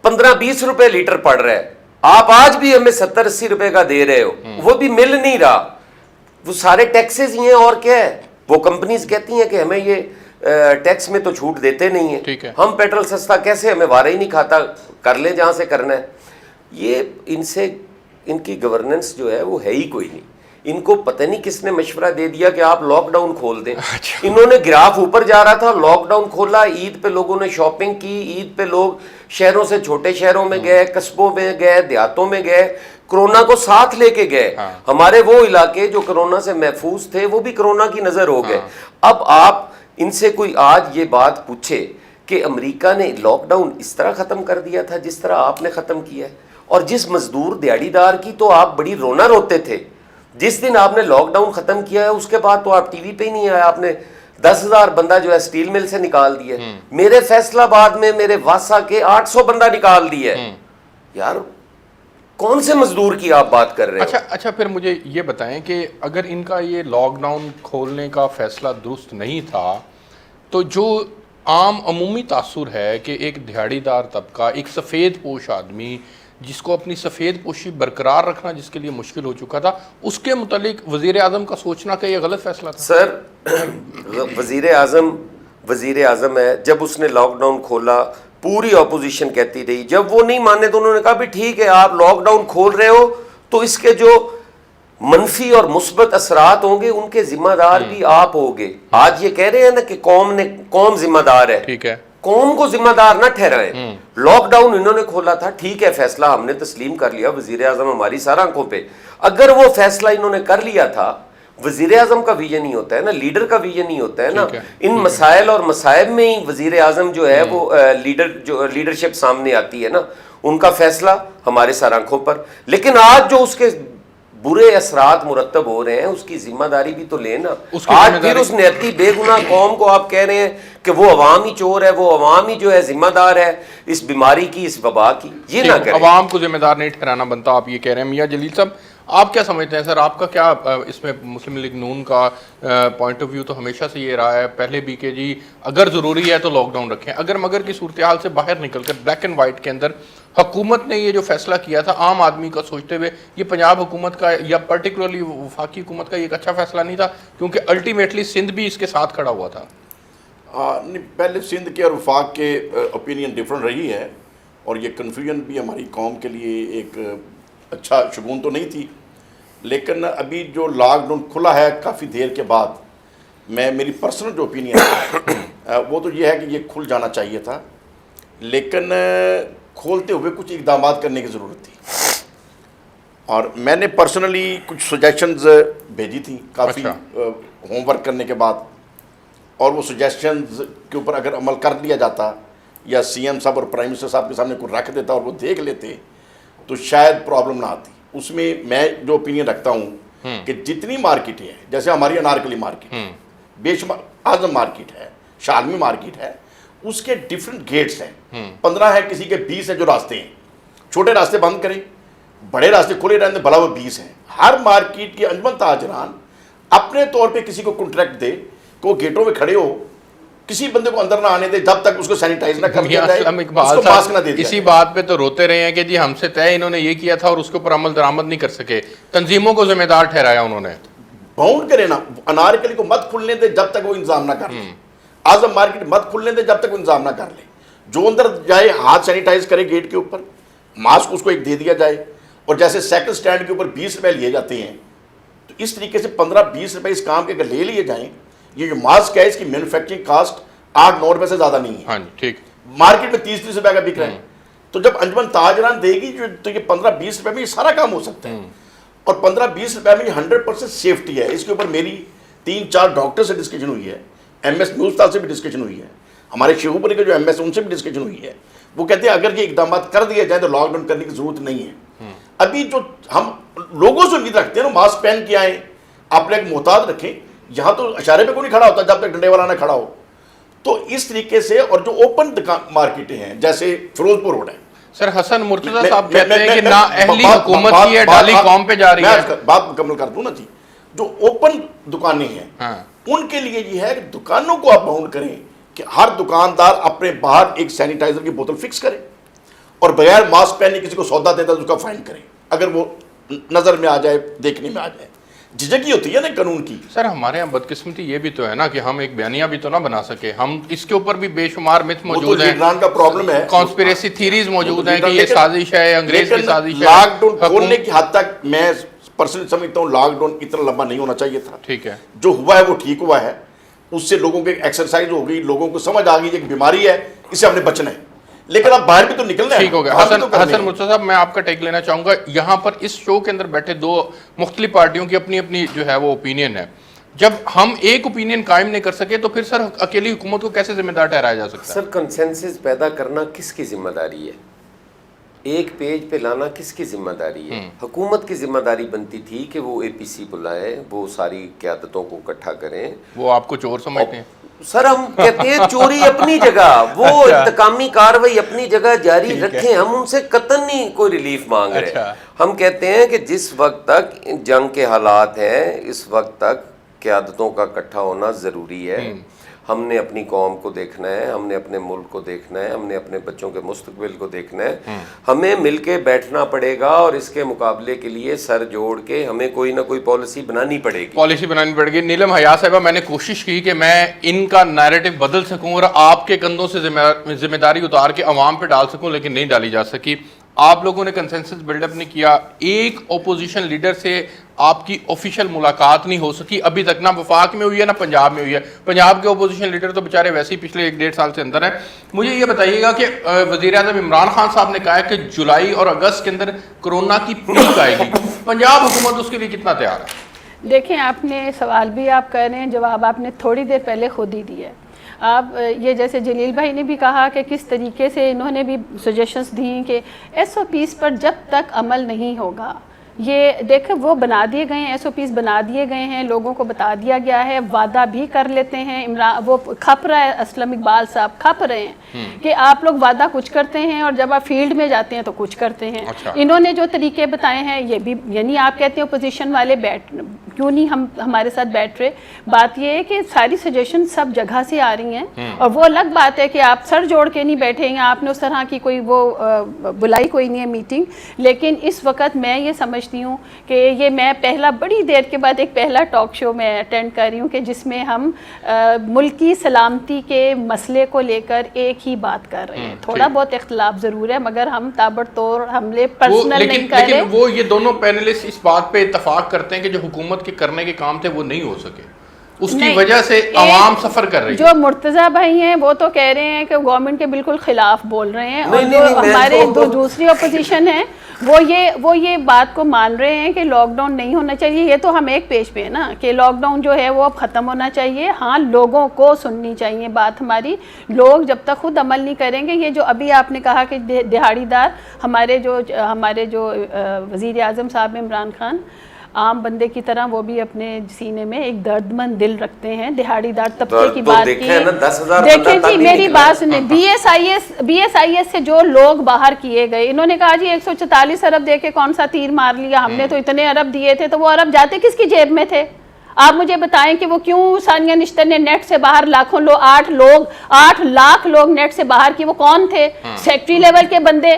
B: 15-20 روپے لیٹر پڑ رہا ہے, آپ آج بھی ہمیں 70-80 روپے کا دے رہے ہو, وہ بھی مل نہیں رہا. وہ سارے ٹیکسز ہی ہیں اور کیا ہے. وہ کمپنیز کہتی ہیں کہ ہمیں یہ ٹیکس میں تو چھوٹ دیتے نہیں ہیں, ہم پیٹرول سستا کیسے, ہمیں وارہ ہی نہیں کھاتا, کر لیں جہاں سے کرنا ہے. یہ ان کی گورننس جو ہے وہ ہے ہی کوئی نہیں. ان کو پتہ نہیں کس نے مشورہ دے دیا کہ آپ لاک ڈاؤن کھول دیں. انہوں نے گراف اوپر جا رہا تھا, لاک ڈاؤن کھولا, عید پہ لوگوں نے شاپنگ کی, عید پہ لوگ شہروں سے چھوٹے شہروں میں گئے, قصبوں میں گئے, دیہاتوں میں گئے, کرونا کو ساتھ لے کے گئے. ہمارے وہ علاقے جو کرونا سے محفوظ تھے وہ بھی کرونا کی نظر ہو گئے. اب آپ ان سے کوئی آج یہ بات پوچھے کہ امریکہ نے لاک ڈاؤن اس طرح ختم کر دیا تھا جس طرح آپ نے ختم کیا ہے, اور جس مزدور دیہڑی دار کی تو آپ بڑی رونا روتے تھے جس دن آپ نے لاک ڈاؤن ختم کیا ہے, اس کے بعد تو آپ ٹی وی پہ ہی نہیں آئے. آپ نے 10,000 بندہ جو ہے اسٹیل مل سے نکال دیا. میرے فیصل آباد میں میرے واسا کے 800 بندہ نکال دیا. یار کون سے مزدور کی آپ بات کر رہے ہیں؟
A: اچھا پھر مجھے یہ بتائیں کہ اگر ان کا یہ لاک ڈاؤن کھولنے کا فیصلہ درست نہیں تھا تو جو عام عمومی تاثر ہے کہ ایک دیہڑی دار طبقہ, ایک سفید پوش آدمی جس کو اپنی سفید پوشی برقرار رکھنا جس کے لیے مشکل ہو چکا تھا, اس کے متعلق وزیر اعظم کا سوچنا کہ یہ غلط فیصلہ تھا؟
B: سر وزیر اعظم ہے, جب اس نے لاک ڈاؤن کھولا پوری اپوزیشن کہتی رہی, جب وہ نہیں مانے تو انہوں نے کہا بھی ٹھیک ہے آپ لاک ڈاؤن کھول رہے ہو تو اس کے جو منفی اور مثبت اثرات ہوں گے ان کے ذمہ دار بھی آپ ہوگے. آج یہ کہہ رہے ہیں نا کہ قوم ذمہ دار ہے,
A: ٹھیک ہے,
B: قوم کو ذمہ دار نہ ٹھہرائیں. لاک ڈاؤن انہوں نے کھولا تھا, ٹھیک ہے, فیصلہ ہم نے تسلیم کر لیا, وزیر اعظم ہماری سارا آنکھوں پہ. اگر وہ فیصلہ انہوں نے کر لیا تھا, وزیر اعظم کا ویژن ہی ہوتا ہے نا, لیڈر کا ویژن ہی ہوتا ہے نا. ان مسائل اور مصائب میں ہی وزیر اعظم جو ہے وہ لیڈرشپ سامنے آتی ہے نا, ان کا فیصلہ ہمارے سر آنکھوں پر. لیکن آج جو اس کے برے اثرات مرتب ہو رہے ہیں اس کی ذمہ داری بھی تو لینا. آج پھر اس نہتی بے گناہ قوم کو آپ کہہ رہے ہیں کہ وہ عوام ہی چور ہے, وہ عوام ہی جو ہے ذمہ دار ہے اس بیماری کی, اس وبا کی. یہ نہ کریں,
A: عوام کو ذمہ دار نہیں ٹھہرانا بنتا, آپ یہ کہہ رہے ہیں. میاں جلیل صاحب آپ کیا سمجھتے ہیں سر, آپ کا کیا اس میں مسلم لیگ نون کا پوائنٹ آف ویو تو ہمیشہ سے یہ رہا ہے پہلے بھی کہ جی اگر ضروری ہے تو لاک ڈاؤن رکھیں, اگر مگر کی صورتحال سے باہر نکل کر بلیک اینڈ وائٹ کے اندر حکومت نے یہ جو فیصلہ کیا تھا عام آدمی کا سوچتے ہوئے, یہ پنجاب حکومت کا یا پرٹیکولرلی وفاقی حکومت کا یہ ایک اچھا فیصلہ نہیں تھا کیونکہ الٹیمیٹلی سندھ بھی اس کے ساتھ کھڑا ہوا تھا؟
C: پہلے سندھ کے اور وفاق کے اوپینین ڈفرنٹ رہی ہے, اور یہ کنفیوژن بھی ہماری قوم کے لیے ایک اچھا شگون تو نہیں تھی. لیکن ابھی جو لاک ڈاؤن کھلا ہے کافی دیر کے بعد, میری پرسنل جو اوپینین ہے وہ تو یہ ہے کہ یہ کھل جانا چاہیے تھا, لیکن کھولتے ہوئے کچھ اقدامات کرنے کی ضرورت تھی. اور میں نے پرسنلی کچھ سجیشنز بھیجی تھیں کافی ہوم ورک کرنے کے بعد, اور وہ سجیشنز کے اوپر اگر عمل کر لیا جاتا یا سی ایم صاحب اور پرائم منسٹر صاحب کے سامنے کو رکھ دیتا اور وہ دیکھ لیتے تو شاید پرابلم نہ آتی. اس میں میں جو اوپینین رکھتا ہوں کہ جتنی مارکیٹیں ہیں, جیسے ہماری انارکلی مارکیٹ, بے شمار اعظم مارکیٹ ہے, شالمی مارکیٹ ہے, اس کے ڈفرنٹ گیٹس ہیں, 15 ہے, کسی کے 20 ہیں جو راستے ہیں. چھوٹے راستے بند کریں, بڑے راستے کھلے رہنے, بھلا وہ 20 ہیں. ہر مارکیٹ کے انجمن تاجران اپنے طور پہ کسی کو کنٹریکٹ دے کہ وہ گیٹوں میں کھڑے ہو, کسی بندے کو اندر نہ آنے دے جب تک اس کو سینیٹائز نہ کر دیا جائے, اس کو ماسک نہ دے دیا.
A: اسی بات پہ تو روتے رہے ہیں کہ جی ہم سے طے انہوں نے یہ کیا تھا اور اس کے اوپر عمل درآمد نہیں کر سکے, تنظیموں کو ذمہ دار ٹھہرایا انہوں نے.
C: باؤنڈ کرے نا, انارکلی کو مت کھلنے دے جب تک وہ انتظام نہ کر لے, اعظم مارکیٹ مت کھلنے دے جب تک وہ انتظام نہ کر لے. جو اندر جائے ہاتھ سینیٹائز کرے گیٹ کے اوپر, ماسک اس کو ایک دے دیا جائے, اور جیسے سائیکل سٹینڈ کے اوپر 20 روپے لیے جاتے ہیں تو اس طریقے سے 15-20 روپے اس کام کے اگر لے لیے جائیں. یہ جو ماسک ہے اس کی مینوفیکچرنگ کاسٹ 8-9 روپے سے زیادہ نہیں ہے.
A: ہاں ٹھیک,
C: مارکیٹ میں 30-30 روپے کا بک رہا ہے. تو جب انجمن تاجران دے گی تو یہ 15-20 روپے میں یہ سارا کام ہو سکتا ہے. اور 15-20 روپے میں یہ 100% سیفٹی ہے. اس کے اوپر میری 3-4 ڈاکٹر سے ڈسکشن ہوئی ہے, ایم ایس میوستال سے بھی ڈسکشن ہوئی ہے, ہمارے شیخو پوری کے جو ایم ایس ان سے بھی ڈسکشن ہوئی ہے. وہ کہتے ہیں اگر یہ اقدامات کر دیے جائیں تو لاک ڈاؤن کرنے کی ضرورت نہیں ہے. ابھی جو ہم لوگوں سے امید رکھتے ہیں نا, ماسک پہن کے آئیں, اپنے ایک محتاط رکھیں. یہاں تو اشارے پہ کوئی نہیں کھڑا ہوتا جب تک ڈنڈے والا نہ کھڑا ہو. تو اس طریقے سے, اور جو اوپن مارکیٹیں ہیں جیسے فیروز پور روڈ ہے,
A: سر حسن مرتضیٰ صاحب کہتے ہیں کہ نا اہلی حکومت کی ہے, ڈالی قوم پہ جا رہی ہے.
C: بات مکمل کر دوں نا جی. جو اوپن دکانیں ہیں
A: ہاں
C: ان کے لیے یہ ہے کہ دکانوں کو آپ باؤنڈ کریں کہ ہر دکاندار اپنے باہر ایک سینیٹائزر کی بوتل فکس کرے اور بغیر ماسک پہنے کسی کو سودا دیتا ہے اس کا فائن کریں اگر وہ نظر میں آ جائے, دیکھنے میں آ جائے. جھجک ہی ہوتی ہے نا قانون کی.
A: سر ہمارے یہاں بدقسمتی یہ بھی تو ہے نا کہ ہم ایک بیانیہ بھی تو نہ بنا سکے. ہم اس کے اوپر بھی بے شمار مت موجود ہیں,
C: لیڈران کا پرابلم ہے,
A: کانسپیریسی تھیریز موجود ہیں کہ یہ سازش ہے, انگریز کی سازش ہے.
C: لاک ڈاؤن کھولنے کی حد تک میں پرسنلی سمجھتا ہوں لاک ڈاؤن اتنا لمبا نہیں ہونا چاہیے تھا.
A: ٹھیک ہے,
C: جو ہوا ہے وہ ٹھیک ہوا ہے, اس سے لوگوں کی ایکسرسائز ہو گئی, لوگوں کو سمجھ آ گئی ایک بیماری ہے, اس سے ہم نے بچنا ہے, لیکن اب باہر بھی تو نکلنا ہے.
A: ٹھیک ہو گیا. حسن مرتضیٰ صاحب, میں آپ کا ٹیک لینا چاہوں گا. یہاں پر اس شو کے اندر بیٹھے دو مختلف پارٹیوں کی اپنی اپنی جو ہے وہ اوپینین ہے. جب ہم ایک اوپینین قائم نہیں کر سکے تو پھر سر اکیلی حکومت کو کیسے ذمہ دار ٹھہرایا جا سکتا ہے؟
B: سر کنسنسس پیدا کرنا کس کی ذمہ داری ہے؟ ایک پیج پہ لانا کس کی ذمہ داری ہے؟ حکومت کی ذمہ داری بنتی تھی کہ وہ اے پی سی بلائے, وہ ساری قیادتوں کو اکٹھا کریں.
A: وہ آپ کو چور سمجھتے ہیں؟
B: سر ہم کہتے ہیں چوری اپنی جگہ, وہ انتقامی کارروائی اپنی جگہ جاری رکھیں, ہم ان سے قطعاً نہیں کوئی ریلیف مانگ رہے. ہم کہتے ہیں کہ جس وقت تک جنگ کے حالات ہیں اس وقت تک قیادتوں کا اکٹھا ہونا ضروری ہے. ہم نے اپنی قوم کو دیکھنا ہے, ہم نے اپنے ملک کو دیکھنا ہے, ہم نے اپنے بچوں کے مستقبل کو دیکھنا ہے. ہمیں مل کے بیٹھنا پڑے گا اور اس کے مقابلے کے لیے سر جوڑ کے ہمیں کوئی نہ کوئی پالیسی بنانی پڑے گی.
A: نیلم حیات صاحبہ, میں نے کوشش کی کہ میں ان کا نیریٹو بدل سکوں اور آپ کے کندھوں سے ذمہ داری اتار کے عوام پہ ڈال سکوں, لیکن نہیں ڈالی جا سکی. آپ لوگوں نے کنسنسس بلڈ اپ نہیں کیا. ایک اپوزیشن لیڈر سے آپ کی آفیشیل ملاقات نہیں ہو سکی ابھی تک, نہ وفاق میں ہوئی ہے نہ پنجاب میں ہوئی ہے. پنجاب کے اپوزیشن لیڈر تو بیچارے ویسے ہی پچھلے 1-1.5 سال سے اندر ہیں. مجھے یہ بتائیے گا کہ وزیر اعظم عمران خان صاحب نے کہا ہے کہ جولائی اور اگست کے اندر کورونا کی پیک آئے گی. پنجاب حکومت اس کے لیے کتنا تیار ہے؟
D: دیکھیں, آپ نے سوال بھی آپ کر رہے ہیں, جواب آپ نے تھوڑی دیر پہلے خود ہی دیا ہے. آپ یہ جیسے جلیل بھائی نے بھی کہا کہ کس طریقے سے انہوں نے بھی سجیشنز دیں کہ ایس او پیز پر جب تک عمل نہیں ہوگا, یہ دیکھیں وہ بنا دیے گئے ہیں, ایس او پیز بنا دیے گئے ہیں, لوگوں کو بتا دیا گیا ہے, وعدہ بھی کر لیتے ہیں. وہ کھپ رہا ہے, اسلم اقبال صاحب کھپ رہے ہیں کہ آپ لوگ وعدہ کچھ کرتے ہیں اور جب آپ فیلڈ میں جاتے ہیں تو کچھ کرتے ہیں. انہوں نے جو طریقے بتائے ہیں یہ بھی, یعنی آپ کہتے ہیں اپوزیشن والے کیوں نہیں ہمارے ساتھ بیٹھ رہے. بات یہ ہے کہ ساری سجیشن سب جگہ سے آ رہی ہیں, اور وہ الگ بات ہے کہ آپ سر جوڑ کے نہیں بیٹھے ہیں, آپ نے اس طرح کی کوئی وہ بلائی کوئی نہیں ہے میٹنگ. لیکن اس وقت میں یہ سمجھتی ہوں کہ یہ میں بڑی دیر کے بعد ایک پہلا ٹاک شو میں اٹینڈ کر رہی ہوں کہ جس میں ہم ملکی سلامتی کے مسئلے کو لے کر ایک ہی بات کر رہے ہیں. تھوڑا بہت اختلاف ضرور ہے مگر ہم تابڑتوڑ حملے پرسنل نہیں کر رہے.
A: لیکن وہ یہ دونوں پینلسٹ اس بات پہ اتفاق کرتے ہیں کہ جو حکومت کے کرنے کے کام تھے وہ نہیں ہو سکے, اس کی وجہ سے عوام سفر کر رہی ہے.
D: جو مرتضیٰ بھائی ہیں وہ تو کہہ رہے ہیں کہ گورنمنٹ کے بالکل خلاف بول رہے ہیں, اور جو ہمارے دوسری اپوزیشن ہیں وہ یہ بات کو مان رہے ہیں کہ لاک ڈاؤن نہیں ہونا چاہیے. یہ تو ہم ایک پیج پہ ہیں نا کہ لاک ڈاؤن جو ہے وہ اب ختم ہونا چاہیے. ہاں, لوگوں کو سننی چاہیے بات ہماری. لوگ جب تک خود عمل نہیں کریں گے, یہ جو ابھی آپ نے کہا کہ دہاڑی دار ہمارے جو وزیر اعظم صاحب عمران خان عام بندے کی طرح وہ بھی اپنے سینے میں ایک درد مند دل رکھتے ہیں. دہاڑی دار طبقے کی بات کی. دیکھیں جی, میری بات سنیں, بی ایس آئی ایس سے جو لوگ باہر کیے گئے, انہوں نے کہا جی 144 ارب دے کے کون سا تیر مار لیا, ہم نے تو اتنے ارب دیے تھے. تو وہ ارب جاتے کس کی جیب میں تھے؟ آپ مجھے بتائیں کہ وہ کیوں ثانیہ نشتر نے نیٹ سے باہر 8 لاکھ لوگ نیٹ سے باہر کی, وہ کون تھے؟ سیکٹری لیول کے بندے.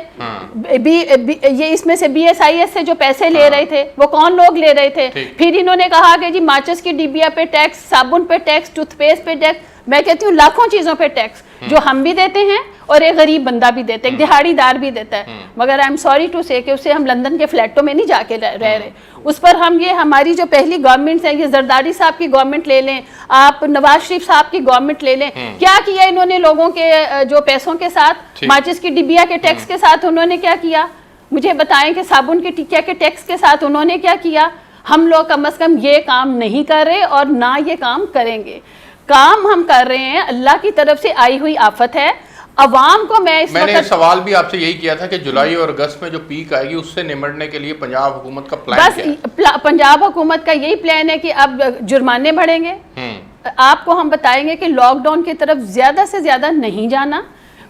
D: یہ اس میں سے بی ایس آئی ایس سے جو پیسے لے رہے تھے وہ کون لوگ لے رہے تھے؟ پھر انہوں نے کہا کہ جی ماچس کی ڈبیا پہ ٹیکس, صابن پہ ٹیکس, ٹوتھ پیسٹ پہ ٹیکس. میں کہتی ہوں لاکھوں چیزوں پہ ٹیکس جو ہم بھی دیتے ہیں اور ایک غریب بندہ بھی دیتا ہے, ایک دہاڑی دار بھی دیتا ہے. مگر آئی ایم سوری ٹو سے کہ اسے ہم لندن کے فلیٹوں میں نہیں جا کے رہ رہے. اس پر ہم یہ ہماری جو پہلی گورنمنٹس ہیں, یہ زرداری صاحب کی گورنمنٹ لے لیں, آپ نواز شریف صاحب کی گورنمنٹ لے لیں, کیا کیا انہوں نے لوگوں کے جو پیسوں کے ساتھ, ماچس کی ڈبیا کے ٹیکس کے ساتھ انہوں نے کیا کیا؟ مجھے بتائیں کہ صابن کی ٹکیا کے ٹیکس کے ساتھ انہوں نے کیا کیا؟ ہم لوگ کم از کم یہ کام نہیں کر رہے اور نہ یہ کام کریں گے. کام ہم کر رہے ہیں, اللہ کی طرف سے آئی ہوئی آفت ہے. عوام کو میں
A: نے سوال بھی آپ سے یہی کیا تھا کہ جولائی اور اگست میں جو پیک آئے گی اس سے نمٹنے کے لیے پنجاب حکومت کا پلان کیا ہے؟
D: بس پنجاب حکومت کا یہی پلان ہے کہ اب جرمانے بڑھیں گے. آپ کو ہم بتائیں گے کہ لاک ڈاؤن کی طرف زیادہ سے زیادہ نہیں جانا,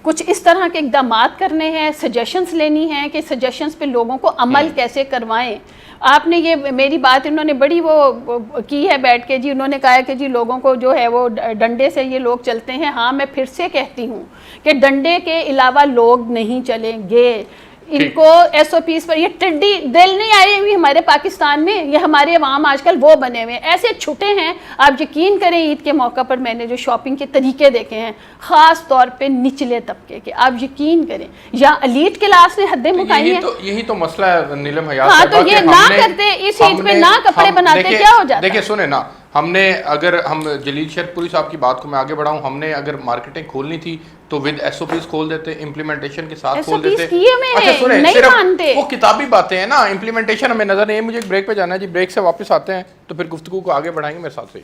D: کچھ اس طرح کے اقدامات کرنے ہیں, سجیشنز لینی ہیں کہ سجیشنز پہ لوگوں کو عمل کیسے کروائیں. آپ نے یہ میری بات انہوں نے بڑی وہ کی ہے بیٹھ کے جی، انہوں نے کہا ہے کہ جی لوگوں کو جو ہے وہ ڈنڈے سے یہ لوگ چلتے ہیں. ہاں میں پھر سے کہتی ہوں کہ ڈنڈے کے علاوہ لوگ نہیں چلیں گے. ان کو ایس او پیز پر یہ ٹڈی دل نہیں آئی ہوئی ہمارے پاکستان میں. یہ ہمارے عوام آج کل وہ بنے ہوئے ہیں، ایسے چھٹے ہیں. آپ یقین کریں عید کے موقع پر میں نے جو شاپنگ کے طریقے دیکھے ہیں خاص طور پہ نچلے طبقے کے، آپ یقین کریں یا ایلیٹ کلاس نے حدیں مکائی ہیں.
A: یہی تو مسئلہ ہے نیلم حیات
D: ہاں
A: صاحبہ
D: تو یہ
A: کہ
D: نہ کرتے اس عید پہ نہ کپڑے بناتے کیا ہو جاتا.
A: دیکھیں سنیں نا، ہم نے اگر ہم جلیل شیخ پوری صاحب کی بات کو میں آگے بڑھاؤں، ہم نے اگر مارکیٹنگ کھولنی تھی تو ود ایس او پیز کھول دیتے، امپلیمنٹیشن کے ساتھ کھول دیتے. اچھا سنیں،
D: نہیں مانتے
A: وہ کتابی باتیں ہیں نا، امپلیمنٹیشن ہمیں نظر نہیں. مجھے ایک بریک پہ جانا ہے جی، بریک سے واپس آتے ہیں تو پھر گفتگو کو آگے بڑھائیں گے میرے ساتھ سے.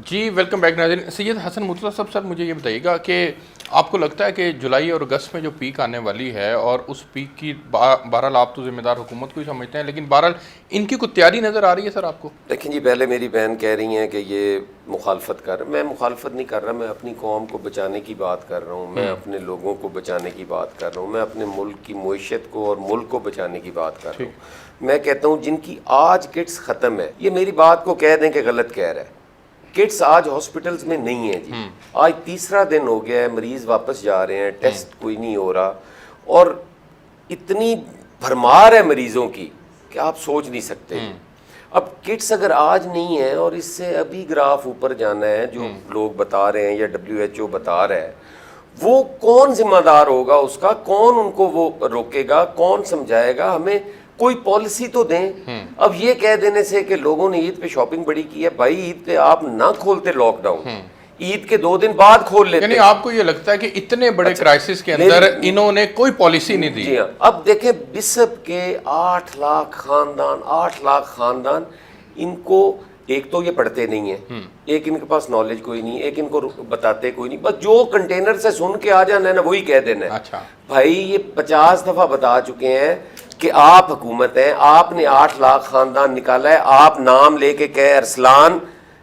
A: جی ویلکم بیک ناظرین. سید حسن مطلع صاحب، سر مجھے یہ بتائیے گا کہ آپ کو لگتا ہے کہ جولائی اور اگست میں جو پیک آنے والی ہے اور اس پیک کی بہرحال آپ تو ذمہ دار حکومت کو ہی سمجھتے ہیں، لیکن بہرحال ان کی کوئی تیاری نظر آ رہی ہے سر آپ کو؟
B: دیکھیں جی، پہلے میری بہن کہہ رہی ہیں کہ یہ مخالفت کر رہا ہے. میں مخالفت نہیں کر رہا، میں اپنی قوم کو بچانے کی بات کر رہا ہوں، میں اپنے لوگوں کو بچانے کی بات کر رہا ہوں، میں اپنے ملک کی معیشت کو اور ملک کو بچانے کی بات کر رہا ہوں. میں کہتا ہوں جن کی آج کٹس ختم ہے، یہ میری بات کو کہہ دیں کہ غلط کہہ رہا ہے. کٹس آج ہاسپٹلز میں نہیں ہیں جی. آج تیسرا دن ہو گیا ہے، مریض واپس جا رہے ہیں، ٹیسٹ کوئی نہیں ہو رہا، اور اتنی بھرمار ہے مریضوں کی کہ آپ سوچ نہیں سکتے. اب کٹس اگر آج نہیں ہے اور اس سے ابھی گراف اوپر جانا ہے جو لوگ بتا رہے ہیں یا WHO بتا رہا ہے، وہ کون ذمہ دار ہوگا اس کا؟ کون ان کو وہ روکے گا؟ کون سمجھائے گا؟ ہمیں کوئی پالیسی تو دیں. اب یہ کہہ دینے سے کہ لوگوں نے عید پہ شاپنگ بڑی کی ہے، بھائی عید پہ آپ نہ کھولتے لاک ڈاؤن، عید کے 2 دن بعد کھول لیتے.
A: یعنی آپ کو یہ لگتا ہے کہ اتنے بڑے کرائسس کے اندر انہوں نے کوئی پالیسی نہیں دی؟
B: جی ہاں. اب دیکھیں بشپ کے 8 لاکھ خاندان ان کو، ایک تو یہ پڑھتے نہیں ہیں، ایک ان کے پاس نالج کوئی نہیں، ایک ان کو بتاتے کوئی نہیں، بس جو کنٹینر سے سن کے آ جانا ہے نا وہی کہہ دینا ہے.
A: اچھا
B: بھائی یہ 50 دفعہ بتا چکے ہیں کہ آپ حکومت ہیں، آپ نے 8 لاکھ خاندان نکالا ہے. آپ نام لے کے کہے ارسلان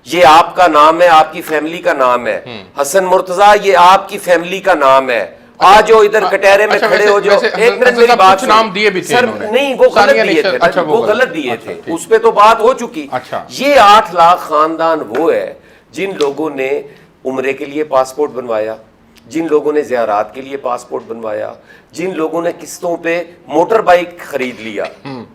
B: یہ آپ کا نام ہے، آپ کی فیملی کا نام ہے، حسن مرتضیٰ یہ آپ کی فیملی کا نام ہے، آ جو ادھر کٹہرے میں کھڑے ہو جاؤ. ایک منٹ میری بات
A: نام دیے بھی تھے
B: سر، نہیں وہ غلط دیے تھے، وہ غلط دیے تھے، اس پہ تو بات ہو چکی. یہ 8 لاکھ خاندان وہ ہے جن لوگوں نے عمرے کے لیے پاسپورٹ بنوایا، جن لوگوں نے زیارات کے لیے پاسپورٹ بنوایا، جن لوگوں نے قسطوں پہ موٹر بائک خرید لیا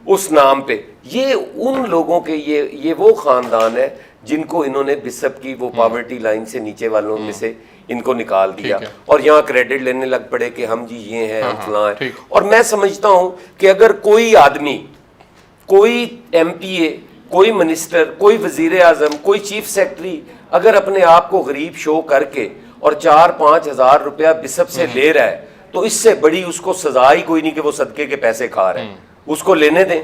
B: اس نام پہ. یہ ان لوگوں کے یہ وہ خاندان ہے جن کو انہوں نے بشپ کی وہ پاورٹی لائن سے نیچے والوں میں سے ان کو نکال دیا اور یہاں کریڈٹ لینے لگ پڑے کہ ہم جی یہ ہیں، ہم فلاں ہیں. اور میں سمجھتا ہوں کہ اگر کوئی آدمی، کوئی MP کوئی منسٹر، کوئی وزیر اعظم، کوئی چیف سیکرٹری اگر اپنے آپ کو غریب شو کر کے اور 4-5 ہزار روپیہ بشپ سے لے رہا ہے تو اس سے بڑی اس کو سزا ہی کوئی نہیں کہ وہ صدقے کے پیسے کھا رہے ہیں. اس کو لینے دیں،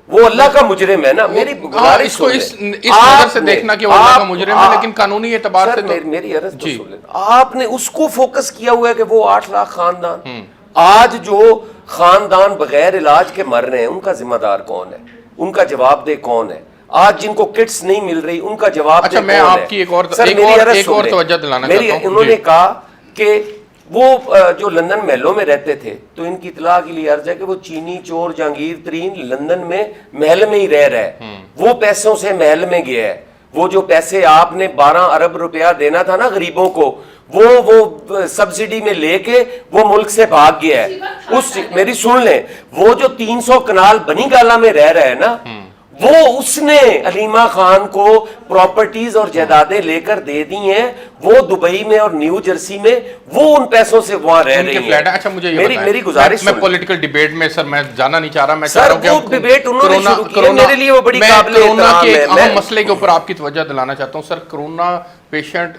B: وہ اللہ کا مجرم ہے نا. میری گزارش
A: اس کو اس نظر سے دیکھنا کہ وہ اللہ کا مجرم ہے، لیکن قانونی اعتبار سے
B: میری عرض تو سن لیں. آپ نے اس کو فوکس کیا ہوا ہے کہ وہ 8 لاکھ خاندان، آج جو خاندان بغیر علاج کے مر رہے ہیں ان کا ذمہ دار کون ہے؟ ان کا جواب دہ کون ہے؟ آج جن کو کٹس نہیں مل رہی ان کا جواب دہ کون ہے؟
A: میں آپ کی ایک اور توجہ دلانا چاہتا ہوں.
B: انہوں نے کہا کہ وہ جو لندن محلوں میں رہتے تھے تو ان کی اطلاع کے لیے عرض ہے کہ وہ چینی چور جہانگیر ترین لندن میں محل میں ہی رہ رہا ہے، وہ پیسوں سے محل میں گیا ہے. وہ جو پیسے آپ نے 12 ارب روپیہ دینا تھا نا غریبوں کو، وہ سبسڈی میں لے کے وہ ملک سے بھاگ گیا ہے. میری سن لیں، وہ جو 300 کنال بنی گالا میں رہ رہا ہے نا، وہ اس نے علیمہ خان کو پراپرٹیز اور جائیدادیں لے کر دے دی ہیں. وہ دبئی میں اور نیو جرسی میں وہ ان پیسوں سے وہاں رہ رہی ہیں.
A: اچھا مجھے یہ بتائیں،
B: میری گزارش
A: میں پولیٹیکل ڈیبیٹ میں سر میں جانا نہیں چاہ رہا، میں چاہ
B: سر
A: رہا ہوں کہ
B: وہ ڈیبیٹ انہوں نے شروع کی ہے، میرے لیے وہ بڑی قابل
A: کرونا کے ایک
B: احترام ہے.
A: اہم مسئلے کے اوپر آپ کی توجہ دلانا چاہتا ہوں. سر کرونا پیشنٹ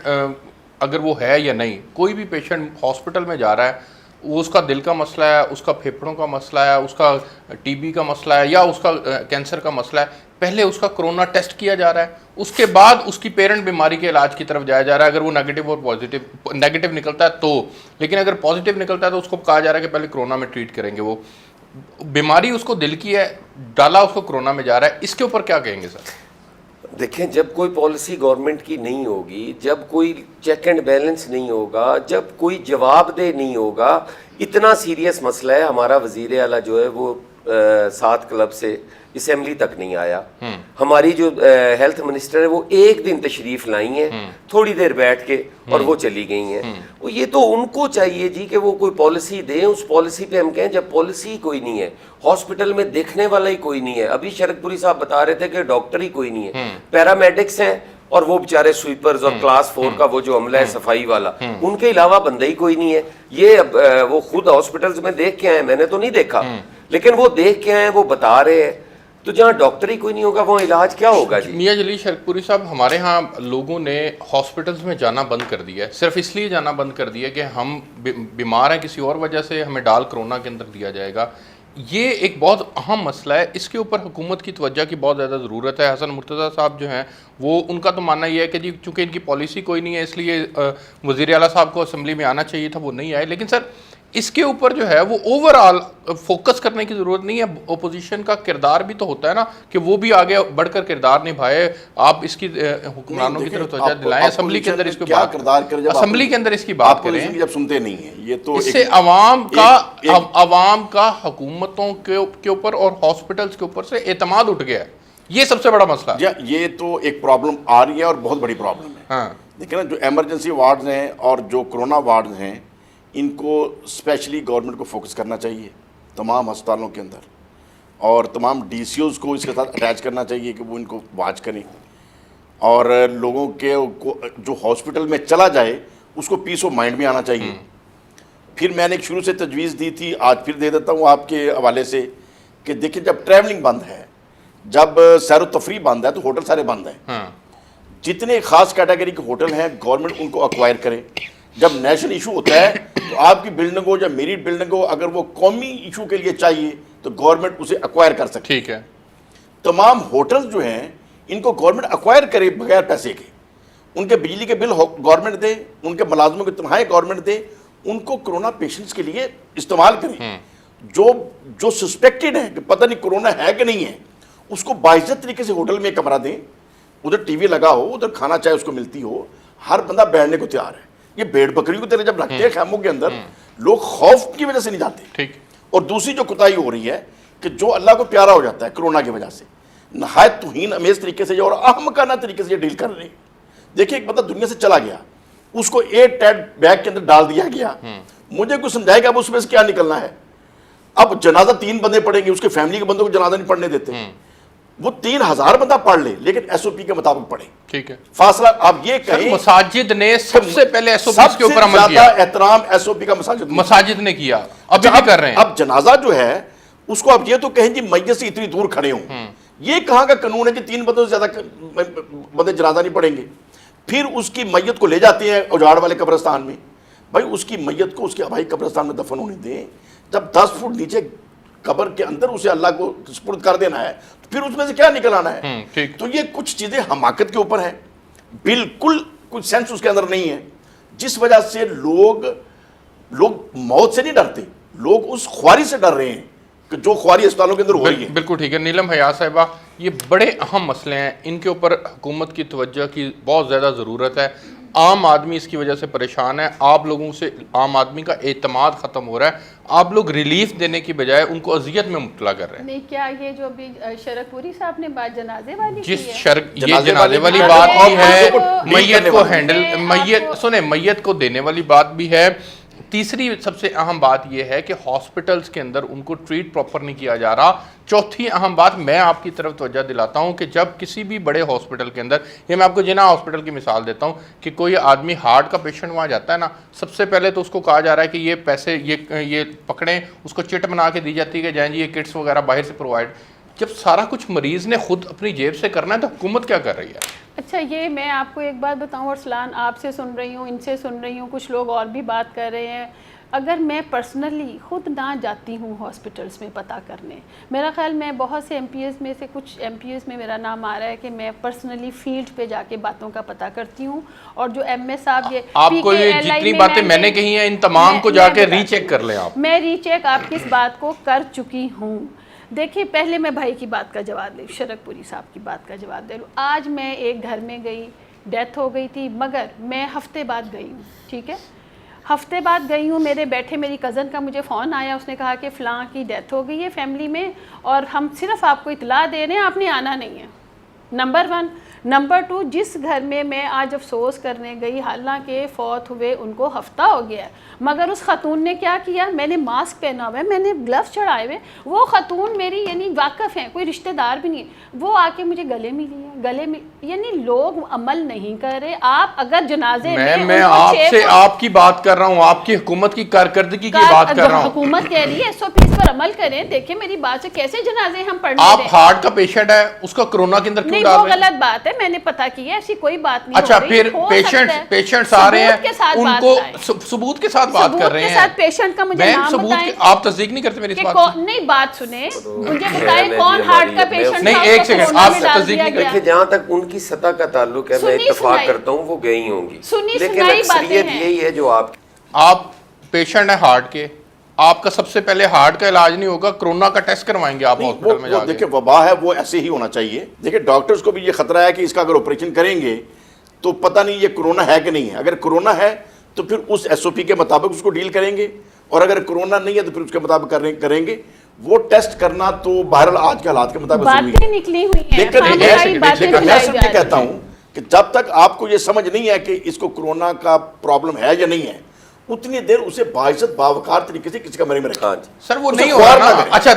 A: اگر وہ ہے یا نہیں، کوئی بھی پیشنٹ ہاسپٹل میں جا رہا ہے، وہ اس کا دل کا مسئلہ ہے، اس کا پھیپھڑوں کا مسئلہ ہے، اس کا TB کا مسئلہ ہے یا اس کا کینسر کا مسئلہ ہے، پہلے اس کا کرونا ٹیسٹ کیا جا رہا ہے, اس کے بعد اس کی پیرنٹ بیماری کے علاج کی طرف جایا جا رہا ہے, اگر وہ نیگیٹو اور پازیٹیو نیگیٹو نکلتا ہے تو, لیکن اگر پازیٹیو نکلتا ہے تو اس کو کہا جا رہا ہے کہ پہلے کرونا میں ٹریٹ کریں گے. وہ بیماری اس کو دل کی ہے, ڈالا اس کو کرونا میں جا رہا ہے, اس کے اوپر کیا کہیں گے سر؟
B: دیکھیں, جب کوئی پالیسی گورنمنٹ کی نہیں ہوگی, جب کوئی چیک اینڈ بیلنس نہیں ہوگا, جب کوئی جواب دہ نہیں ہوگا, اتنا سیریس مسئلہ ہے. ہمارا وزیر اعلیٰ جو ہے وہ 7 کلب سے اسمبلی تک نہیں آیا. ہماری جو ہیلتھ منسٹر ہے وہ ایک دن تشریف لائی ہیں, تھوڑی دیر بیٹھ کے اور وہ چلی گئی ہیں. وہ یہ تو ان کو چاہیے جی کہ وہ کوئی پالیسی دیں, اس پالیسی پہ ہم کہیں. جب پالیسی کوئی نہیں ہے, ہاسپٹل میں دیکھنے والا ہی کوئی نہیں ہے, ابھی شرک پوری صاحب بتا رہے تھے کہ ڈاکٹر ہی کوئی نہیں ہے, پیرامیڈکس ہیں اور وہ بیچارے سویپرز اور کلاس 4 کا وہ جو عملہ ہے صفائی والا, ان کے علاوہ بندہ ہی کوئی نہیں ہے. یہ وہ خود ہاسپٹلز میں دیکھ کے آئے, میں نے تو نہیں دیکھا, لیکن وہ دیکھ کے آئے, وہ بتا رہے ہیں. تو جہاں ڈاکٹر ہی کوئی نہیں ہوگا وہاں علاج کیا ہوگا جی؟
A: میاں جلی شرک پوری صاحب, ہمارے ہاں لوگوں نے ہاسپٹلز میں جانا بند کر دیا ہے, صرف اس لیے جانا بند کر دیا کہ ہم بیمار ہیں کسی اور وجہ سے, ہمیں ڈال کرونا کے اندر دیا جائے گا. یہ ایک بہت اہم مسئلہ ہے, اس کے اوپر حکومت کی توجہ کی بہت زیادہ ضرورت ہے. حسن مرتضیٰ صاحب جو ہیں وہ, ان کا تو ماننا یہ ہے کہ جی چونکہ ان کی پالیسی کوئی نہیں ہے اس لیے وزیر اعلیٰ صاحب کو اسمبلی میں آنا چاہیے تھا, وہ نہیں آئے. لیکن سر اس کے اوپر جو ہے وہ اوور آل فوکس کرنے کی ضرورت نہیں ہے. اپوزیشن کا کردار بھی تو ہوتا ہے نا کہ وہ بھی آگے بڑھ کر کردار نبھائے. آپ اس کی حکمرانوں کی طرف توجہ دلائیں, اسمبلی کے اندر اس کو اسمبلی کے اندر اس کی بات کریں.
C: جب سنتے نہیں ہیں یہ تو
A: اس سے عوام کا حکومتوں کے اوپر اور ہاسپٹلز کے اوپر سے اعتماد اٹھ گیا ہے. یہ سب سے بڑا مسئلہ ہے.
C: یہ تو ایک پرابلم آ رہی ہے اور بہت بڑی پرابلم ہے. دیکھیں نا, جو ایمرجنسی وارڈز ہیں اور جو کرونا وارڈز ہیں, ان کو اسپیشلی گورنمنٹ کو فوکس کرنا چاہیے تمام ہسپتالوں کے اندر, اور تمام ڈی سی اوز کو اس کے ساتھ اٹیچ کرنا چاہیے کہ وہ ان کو واچ کریں, اور لوگوں کے جو ہاسپٹل میں چلا جائے اس کو پیس آف مائنڈ میں آنا چاہیے. پھر میں نے ایک شروع سے تجویز دی تھی, آج پھر دے دیتا ہوں آپ کے حوالے سے, کہ دیکھیں جب ٹریولنگ بند ہے, جب سیر و تفریح بند ہے, تو ہوٹل سارے بند ہیں. جتنے خاص کیٹیگری کے ہوٹل ہیں گورنمنٹ ان کو ایکوائر کرے. جب نیشنل ایشو ہوتا ہے تو آپ کی بلڈنگ ہو یا میری بلڈنگ ہو, اگر وہ قومی ایشو کے لیے چاہیے تو گورنمنٹ اسے ایکوائر کر سکتی.
A: ٹھیک ہے,
C: تمام ہوٹلز جو ہیں ان کو گورنمنٹ ایکوائر کرے بغیر پیسے کے. ان کے بجلی کے بل گورنمنٹ دے, ان کے ملازموں کی تنخواہیں گورنمنٹ دے, ان کو کرونا پیشنٹس کے لیے استعمال کریں. جو سسپیکٹڈ ہے کہ پتہ نہیں کرونا ہے کہ نہیں ہے, اس کو باعزت طریقے سے ہوٹل میں کمرہ دیں, ادھر ٹی وی لگا ہو, ادھر کھانا چاہے اس کو ملتی ہو, ہر بندہ بیٹھنے کو تیار ہے. یہ بھیڑ بکری کو جب رکھتے ہیں خیموں کے اندر, لوگ خوف کی وجہ سے نہیں جاتے.
A: ٹھیک.
C: اور دوسری جو کوتاہی ہو رہی ہے کہ جو اللہ کو پیارا ہو جاتا ہے کرونا کی وجہ سے, نہایت توہین امیز طریقے سے اور احمقانہ طریقے سے یہ ڈیل کر رہے ہیں. دیکھیے ایک بندہ دنیا سے چلا گیا, اس کو ایئر ٹائٹ بیگ کے اندر ڈال دیا گیا, مجھے کوئی سمجھائے گا اب اس میں سے کیا نکلنا ہے. اب جنازہ 3 بندے پڑھیں گے, اس کے فیملی کے بندوں کو جنازہ نہیں پڑھنے دیتے. وہ 3000 بندہ پڑھ لے لیکن ایس او پی کے مطابق پڑھے.
A: ٹھیک ہے,
C: فاصلہ آپ یہ کہیں
A: مساجد نے سب سے پہلے ایس او پی کے اوپر عمل کیا.
C: زیادہ احترام ایس او پی کا
A: مساجد نے کیا, ابھی بھی کر رہے ہیں.
C: اب جنازہ جو ہے اس کو آپ یہ تو کہیں جی میت سے اتنی دور کھڑے ہوں, یہ کہاں کا قانون ہے کہ 3 بندوں سے زیادہ بندے جنازہ نہیں پڑھیں گے. پھر اس کی میت کو لے جاتے ہیں اجاڑ والے قبرستان میں. بھائی اس کی میت کو اس کے آبائی قبرستان میں دفن ہونے دیں. جب 10 فٹ نیچے قبر کے اندر اسے اللہ کو سپرد کر دینا ہے تو پھر اس میں سے کیا نکل آنا ہے. تو یہ کچھ چیزیں حماقت کے اوپر ہیں, بالکل کچھ سینس اس کے اندر نہیں ہے, جس وجہ سے لوگ موت سے نہیں ڈرتے, لوگ اس خواری سے ڈر رہے ہیں کہ جو خواری اسپتالوں کے اندر ہو رہی ہے.
A: بالکل ٹھیک ہے. نیلم حیات صاحبہ, یہ بڑے اہم مسئلے ہیں, ان کے اوپر حکومت کی توجہ کی بہت زیادہ ضرورت ہے. عام آدمی اس کی وجہ سے پریشان ہے, آپ لوگوں سے عام آدمی کا اعتماد ختم ہو رہا ہے. آپ لوگ ریلیف دینے کی بجائے ان کو اذیت میں مبتلا کر رہے ہیں.
D: نہیں, کیا یہ جو ابھی شرک پوری صاحب نے بات جنازے والی کی
A: جس
D: ہے,
A: یہ جنازے والی بات بھی ہے, میت کو ہینڈل, میت کو دینے والی بات بھی ہے. تیسری سب سے اہم بات یہ ہے کہ ہاسپٹلز کے اندر ان کو ٹریٹ پراپر نہیں کیا جا رہا. چوتھی اہم بات میں آپ کی طرف توجہ دلاتا ہوں کہ جب کسی بھی بڑے ہاسپٹل کے اندر, یہ میں آپ کو جناح ہاسپٹل کی مثال دیتا ہوں, کہ کوئی آدمی ہارٹ کا پیشنٹ وہاں جاتا ہے نا, سب سے پہلے تو اس کو کہا جا رہا ہے کہ یہ پیسے یہ پکڑیں, اس کو چٹ بنا کے دی جاتی ہے کہ جائیں جی یہ کٹس وغیرہ باہر سے پرووائڈ. جب سارا کچھ مریض نے خود اپنی جیب سے کرنا ہے تو حکومت کیا کر رہی ہے؟
D: اچھا, یہ میں آپ کو ایک بات بتاؤں ارسلان, آپ سے سن رہی ہوں, ان سے سن رہی ہوں, کچھ لوگ اور بھی بات کر رہے ہیں. اگر میں پرسنلی خود نہ جاتی ہوں ہاسپٹلس میں پتہ کرنے، میرا خیال میں بہت سے ایم پی ایز میں سے کچھ ایم پی ایز میں میرا نام آ رہا ہے کہ میں پرسنلی فیلڈ پہ جا کے باتوں کا پتہ کرتی ہوں، اور جو ایم ایس صاحب یہ
A: آپ کو یہ جتنی باتیں میں نے کہی ہیں ان تمام کو جا کے ری چیک کر لیں آپ.
D: میں ری چیک آپ کی اس بات کو کر چکی ہوں. دیکھیے پہلے میں بھائی کی بات کا جواب دوں، شرک پوری صاحب کی بات کا جواب دے لوں. آج میں ایک گھر میں گئی، ڈیتھ ہو گئی تھی، مگر میں ہفتے بعد گئی ہوں، ٹھیک ہے، ہفتے بعد گئی ہوں. میرے بیٹھے میری کزن کا مجھے فون آیا، اس نے کہا کہ فلاں کی ڈیتھ ہو گئی ہے فیملی میں، اور ہم صرف آپ کو اطلاع دے رہے ہیں، آپ نے آنا نہیں ہے. نمبر 1. نمبر 2، جس گھر میں آج افسوس کرنے گئی، حالانکہ فوت ہوئے ان کو ہفتہ ہو گیا ہے، مگر اس خاتون نے کیا کیا، میں نے ماسک پہنا ہوا ہے، میں نے گلوز چڑھائے ہوئے، وہ خاتون میری یعنی واقف ہیں، کوئی رشتہ دار بھی نہیں ہے، وہ آ کے مجھے گلے ملی ہے، گلے میں، یعنی لوگ عمل نہیں کر رہے. آپ اگر جنازے
A: میں آپ سے آپ کی بات کر رہا ہوں، آپ کی حکومت کی کارکردگی کی بات کر رہا ہوں.
D: حکومت کہہ رہی ہے SOPs پر عمل کریں. دیکھیں میری بات سے کیسے جنازے ہم پڑھنے
A: آپ ہارٹ کا پیشنٹ ہے، اس کا کرونا کے اندر کیوں
D: نہیں،
A: ڈال
D: وہ
A: رہے ہیں؟
D: غلط بات ہے، میں نے پتہ کی ہے، ایسی کوئی بات نہیں.
A: اچھا پھر پیشنٹس آ رہے ہیں ان کو ثبوت کے ساتھ بات کر رہے ہیں.
D: پیشنٹ کا مجھے نام بتائیں.
A: آپ تصدیق نہیں کرتے میری اس بات کی؟
D: نہیں، بات سنیں، مجھے بتائیں کون ہارٹ کا پیشنٹ.
A: نہیں، ایک سیکنڈ، آپ تصدیق نہیں
B: دیکھیں جہاں تک ان کی سطح کا تعلق ہے، میں اتفاق کرتا ہوں وہ گئی ہوں گی، لیکن اکثریت یہی ہے جو آپ
A: پیشنٹ ہیں ہارٹ کے، آپ کا سب سے پہلے ہارٹ کا علاج نہیں ہوگا، کرونا کا ٹیسٹ کروائیں گے آپ ہاسپٹل میں جا کے.
C: دیکھیں وبا ہے وہ ایسے ہی ہونا چاہیے. دیکھیں ڈاکٹرز کو بھی یہ خطرہ ہے کہ اس کا اگر آپریشن کریں گے تو پتہ نہیں یہ کرونا ہے کہ نہیں ہے. اگر کرونا ہے تو پھر اس SOP کے مطابق اس کو ڈیل کریں گے، اور اگر کرونا نہیں ہے تو پھر اس کے مطابق کریں گے. وہ ٹیسٹ کرنا تو بہرحال آج کے حالات کے مطابق ضروری ہے.
D: نکلی ہوئی ہیں،
C: لیکن میں صرف یہ کہتا ہوں کہ جب تک آپ کو یہ سمجھ نہیں ہے کہ اس کو کرونا کا پرابلم ہے یا نہیں ہے، اتنی دیر اسے باعزت باوقار طریقے سے کسی کمرے میں رکھا.
A: سر وہ نہیں ہو رہا نا. اچھا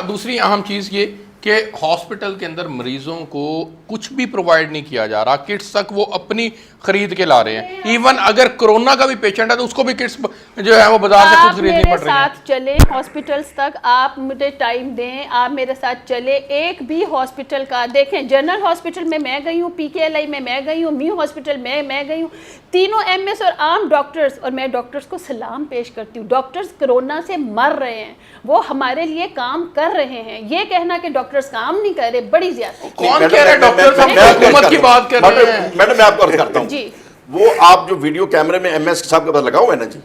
A: دوسری اہم چیز یہ کہ ہاسپٹل کے اندر مریضوں کو کچھ بھی پرووائڈ نہیں کیا جا رہا، کٹس تک وہ اپنی خرید کے لا رہے ہیں. ایون اگر کرونا کا بھی پیشنٹ ہے تو اس کو بھی کٹس جو ہے وہ بازار سے خود خریدنی پڑ رہی ہیں.
D: آپ میرے ساتھ چلیں ہاسپٹلس تک، آپ مجھے ٹائم دیں، آپ میرے ساتھ چلیں. ایک بھی ہاسپٹل کا دیکھیں، جنرل ہاسپٹل میں گئی ہوں، PKLI میں گئی ہوں، میو ہاسپٹل میں گئی ہوں، تینوں MS اور عام ڈاکٹرز، اور میں ڈاکٹرز کو سلام پیش کرتی ہوں. ڈاکٹرز کرونا سے مر رہے ہیں، وہ ہمارے لیے کام کر رہے ہیں. یہ کہنا کہ ڈاکٹرز کام نہیں کر رہے، بڑی زیادتی.
A: کون کہہ رہا ہے ڈاکٹرز حکومت کی بات کر رہے ہیں؟
C: میں آپ کو عرض کرتا ہوں،
D: جی
C: وہ آپ جو ویڈیو کیمرے میں MS صاحب کے پاس لگا ہوا ہے نا جی،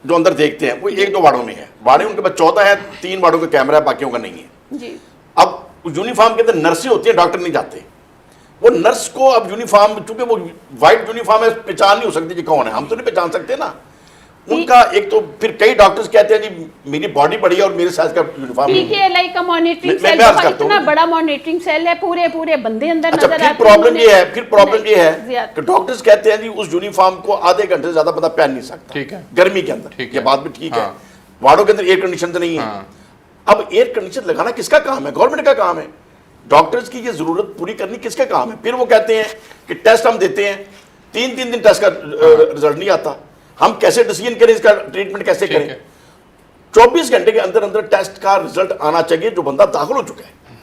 C: جو اندر دیکھتے ہیں وہ 1-2 وارڈوں میں ہے. وارڈیں ان کے پاس 14 ہے، 3 وارڈوں کا کیمرہ ہے، باقیوں کا نہیں ہے.
D: جی
C: اب یونیفارم کے اندر نرسیں ہوتی ہیں، ڈاکٹر نہیں جاتے. وہ نرس کو اب یونیفارم، چونکہ وہ وائٹ یونیفارم ہے، پہچان نہیں ہو سکتی جی کون ہے، ہم تو نہیں پہچان سکتے نا ان کا. ایک تو پھر کئی ڈاکٹرز کہتے ہیں جی میری باڈی بڑی ہے اور میرے سائز کا یونیفارم نہیں ہے.
D: PKLI کا مانیٹرنگ سیل اتنا بڑا مانیٹرنگ سیل ہے، پورے بندے اندر نظر آتے ہیں.
C: پھر پرابلم یہ ہے کہ ڈاکٹرز کہتے ہیں جی اس یونیفارم کو آدھے گھنٹے سے زیادہ بندہ پہن نہیں سکتا
A: ٹھیک ہے
C: گرمی کے اندر. یہ بات بھی ٹھیک ہے، وارڈوں کے اندر ایئر کنڈیشن تو نہیں ہے. اب ایئر کنڈیشن لگانا کس کا کام ہے؟ گورنمنٹ کا کام ہے. ڈاکٹرز کی یہ ضرورت پوری کرنی کس کا کام ہے؟ پھر وہ کہتے ہیں کہ ٹیسٹ ہم دیتے ہیں، 3 دن ٹیسٹ کا رزلٹ نہیں آتا، ہم کیسے ڈیسیژن کریں، اس کا ٹریٹمنٹ کیسے کریں؟ 24 گھنٹے کے اندر ٹیسٹ کا رزلٹ آنا چاہیے جو بندہ داخل ہو چکا ہے،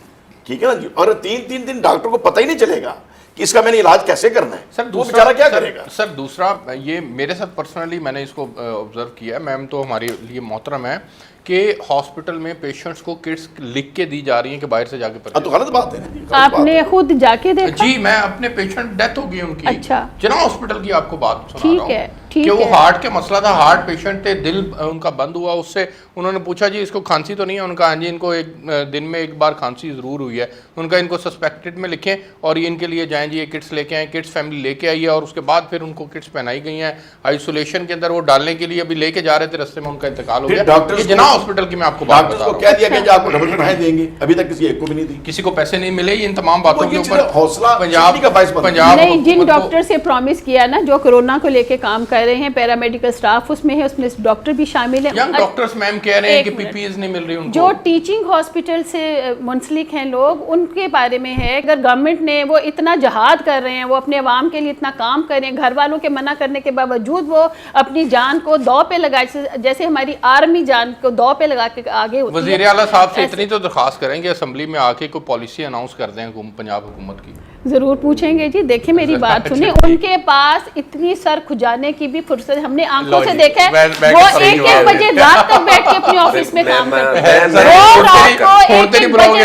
C: ٹھیک ہے نا جی. اور 3 دن ڈاکٹر کو پتہ ہی نہیں چلے گا کہ اس کا میں نے علاج کیسے کرنا ہے.
A: سر
C: وہ بیچارہ کیا کرے گا؟
A: سر دوسرا یہ میرے ساتھ پرسنلی میں نے اس کو آبزرو کیا ہے، میم تو ہمارے لیے محترم ہے کہ ہاسپٹل میں پیشنٹس کو کٹس لکھ کے دی جا رہی ہیں کہ باہر سے جا کے
C: تو غلط بات ہے.
D: آپ نے خود جا کے دیکھا؟
A: جی میں اپنے پیشنٹ ڈیتھ ہو گئی ان کی،
D: اچھا
A: جناب ہاسپٹل کی آپ کو بات سنا رہا ہوں
D: ٹھیک
A: کہ وہ
D: ہے.
A: ہارٹ کے مسئلہ تھا، ہارٹ پیشنٹ تھے، دل ان کا بند ہوا. اس سے انہوں نے پوچھا جی اس کو کھانسی تو نہیں ہے؟ ان کا ہاں جی ان کو ایک دن میں ایک بار کھانسی ضرور ہوئی ہے. ان کا ان کو سسپیکٹڈ میں لکھیں اور یہ ان کے لیے جائیں جی یہ کٹس لے کے آئیں. کٹس فیملی لے کے آئی ہے اور اس کے بعد پھر ان کو کٹس پہنائی گئی ہیں آئسولیشن کے اندر. وہ ڈالنے کے لیے ابھی لے کے جا رہے تھے، رستے میں ان کا انتقال ہو گیا. جناب ہاسپٹل کی میں آپ کو بات بتا رہا ہوں،
C: کہہ دیا کہ آپ کو ڈبل بنائے دیں گے، ابھی تک کسی ایک کو بھی نہیں دی،
A: کسی کو پیسے نہیں ملے. ان تمام باتوں کے اوپر
C: حوصلہ
A: پنجاب
D: نہیں، جن ڈاکٹر سے پرومس کیا نا جو کورونا کو لے کے کام کر رہے ہیں، پیرامیڈیکل سٹاف اس میں ہے، اس میں ڈاکٹر بھی شامل ہیں.
A: ینگ ڈاکٹرز میم کہہ رہے ہیں کہ PPEs نہیں مل رہی ان کو.
D: جو ٹیچنگ ہاسپٹل سے منسلک ہیں لوگ، ان کے بارے میں ہے اگر گورنمنٹ نے وہ اتنا جہاد کر رہے ہیں، وہ اپنے عوام کے لیے اتنا کام کر رہے ہیں، گھر والوں کے منع کرنے کے باوجود وہ اپنی جان کو دو پہ لگائے، جیسے ہماری آرمی جان کو دو پہ لگا کے آگے ہوتی ہے.
A: وزیر اعلیٰ صاحب سے اتنی تو درخواست کریں کہ اسمبلی میں آ کے کوئی پالیسی اناؤنس کر دیں پنجاب حکومت کی.
D: ضرور پوچھیں گے جی. دیکھیں میری بات سنیں, ان کے پاس اتنی سر کھجانے کی بھی فرصت ہم نے آنکھوں سے دیکھا ہے. وہ 1-1 بجے رات تک بیٹھ کے اپنی آفس میں کام کرتے ہیں.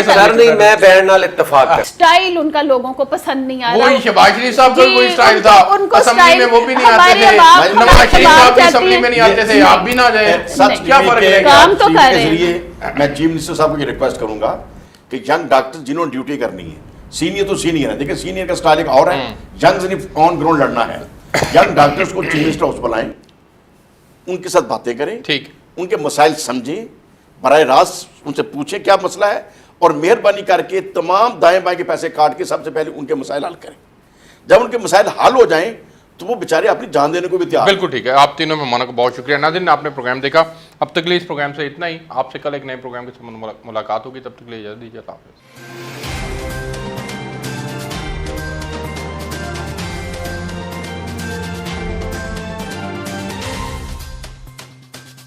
B: سر نہیں, میں بہن نال اتفاق کر.
D: اسٹائل ان کا لوگوں کو پسند نہیں آ رہا.
A: وہی شہباز شریف صاحب کا کوئی اسٹائل تھا, اسمبلی میں وہ بھی نہیں آتے تھے, نواز شریف صاحب بھی اسمبلی میں نہیں آتے تھے, آپ بھی نہ جائیں. کیا فرق ہے؟
D: کام تو کر رہے ہیں.
C: میں چیف منسٹر صاحب کو یہ ریکویسٹ کروں گا کہ ینگ ڈاکٹر جنہوں نے ڈیوٹی کرنی ہے, سینئر تو سینئر ہے, دیکھیں سینئر کا سٹائل ایک اور ہے, ینگ سے آن گراؤنڈ لڑنا ہے. ینگ ڈاکٹرز کو چیف منسٹر ہاؤس بلائیں, ان کے ساتھ باتیں کریں,
A: ٹھیک,
C: ان کے مسائل سمجھیں, براہ راست ان سے پوچھیں کیا مسئلہ ہے, اور مہربانی کر کے تمام دائیں بائیں کے پیسے کاٹ کے سب سے پہلے ان کے مسائل حل کریں. جب ان کے مسائل حل ہو جائیں تو وہ بیچارے اپنی جان دینے کو بھی تیار.
A: بالکل ٹھیک ہے. آپ تینوں مہمانوں کو بہت شکریہ. ناظرین, آپ نے پروگرام دیکھا, اب تک لیے اس پروگرام سے اتنا ہی. آپ سے کل ایک نئے پروگرام کے ساتھ ملاقات ہوگی, تب تک لیے اجازت دیجیے. اللہ حافظ.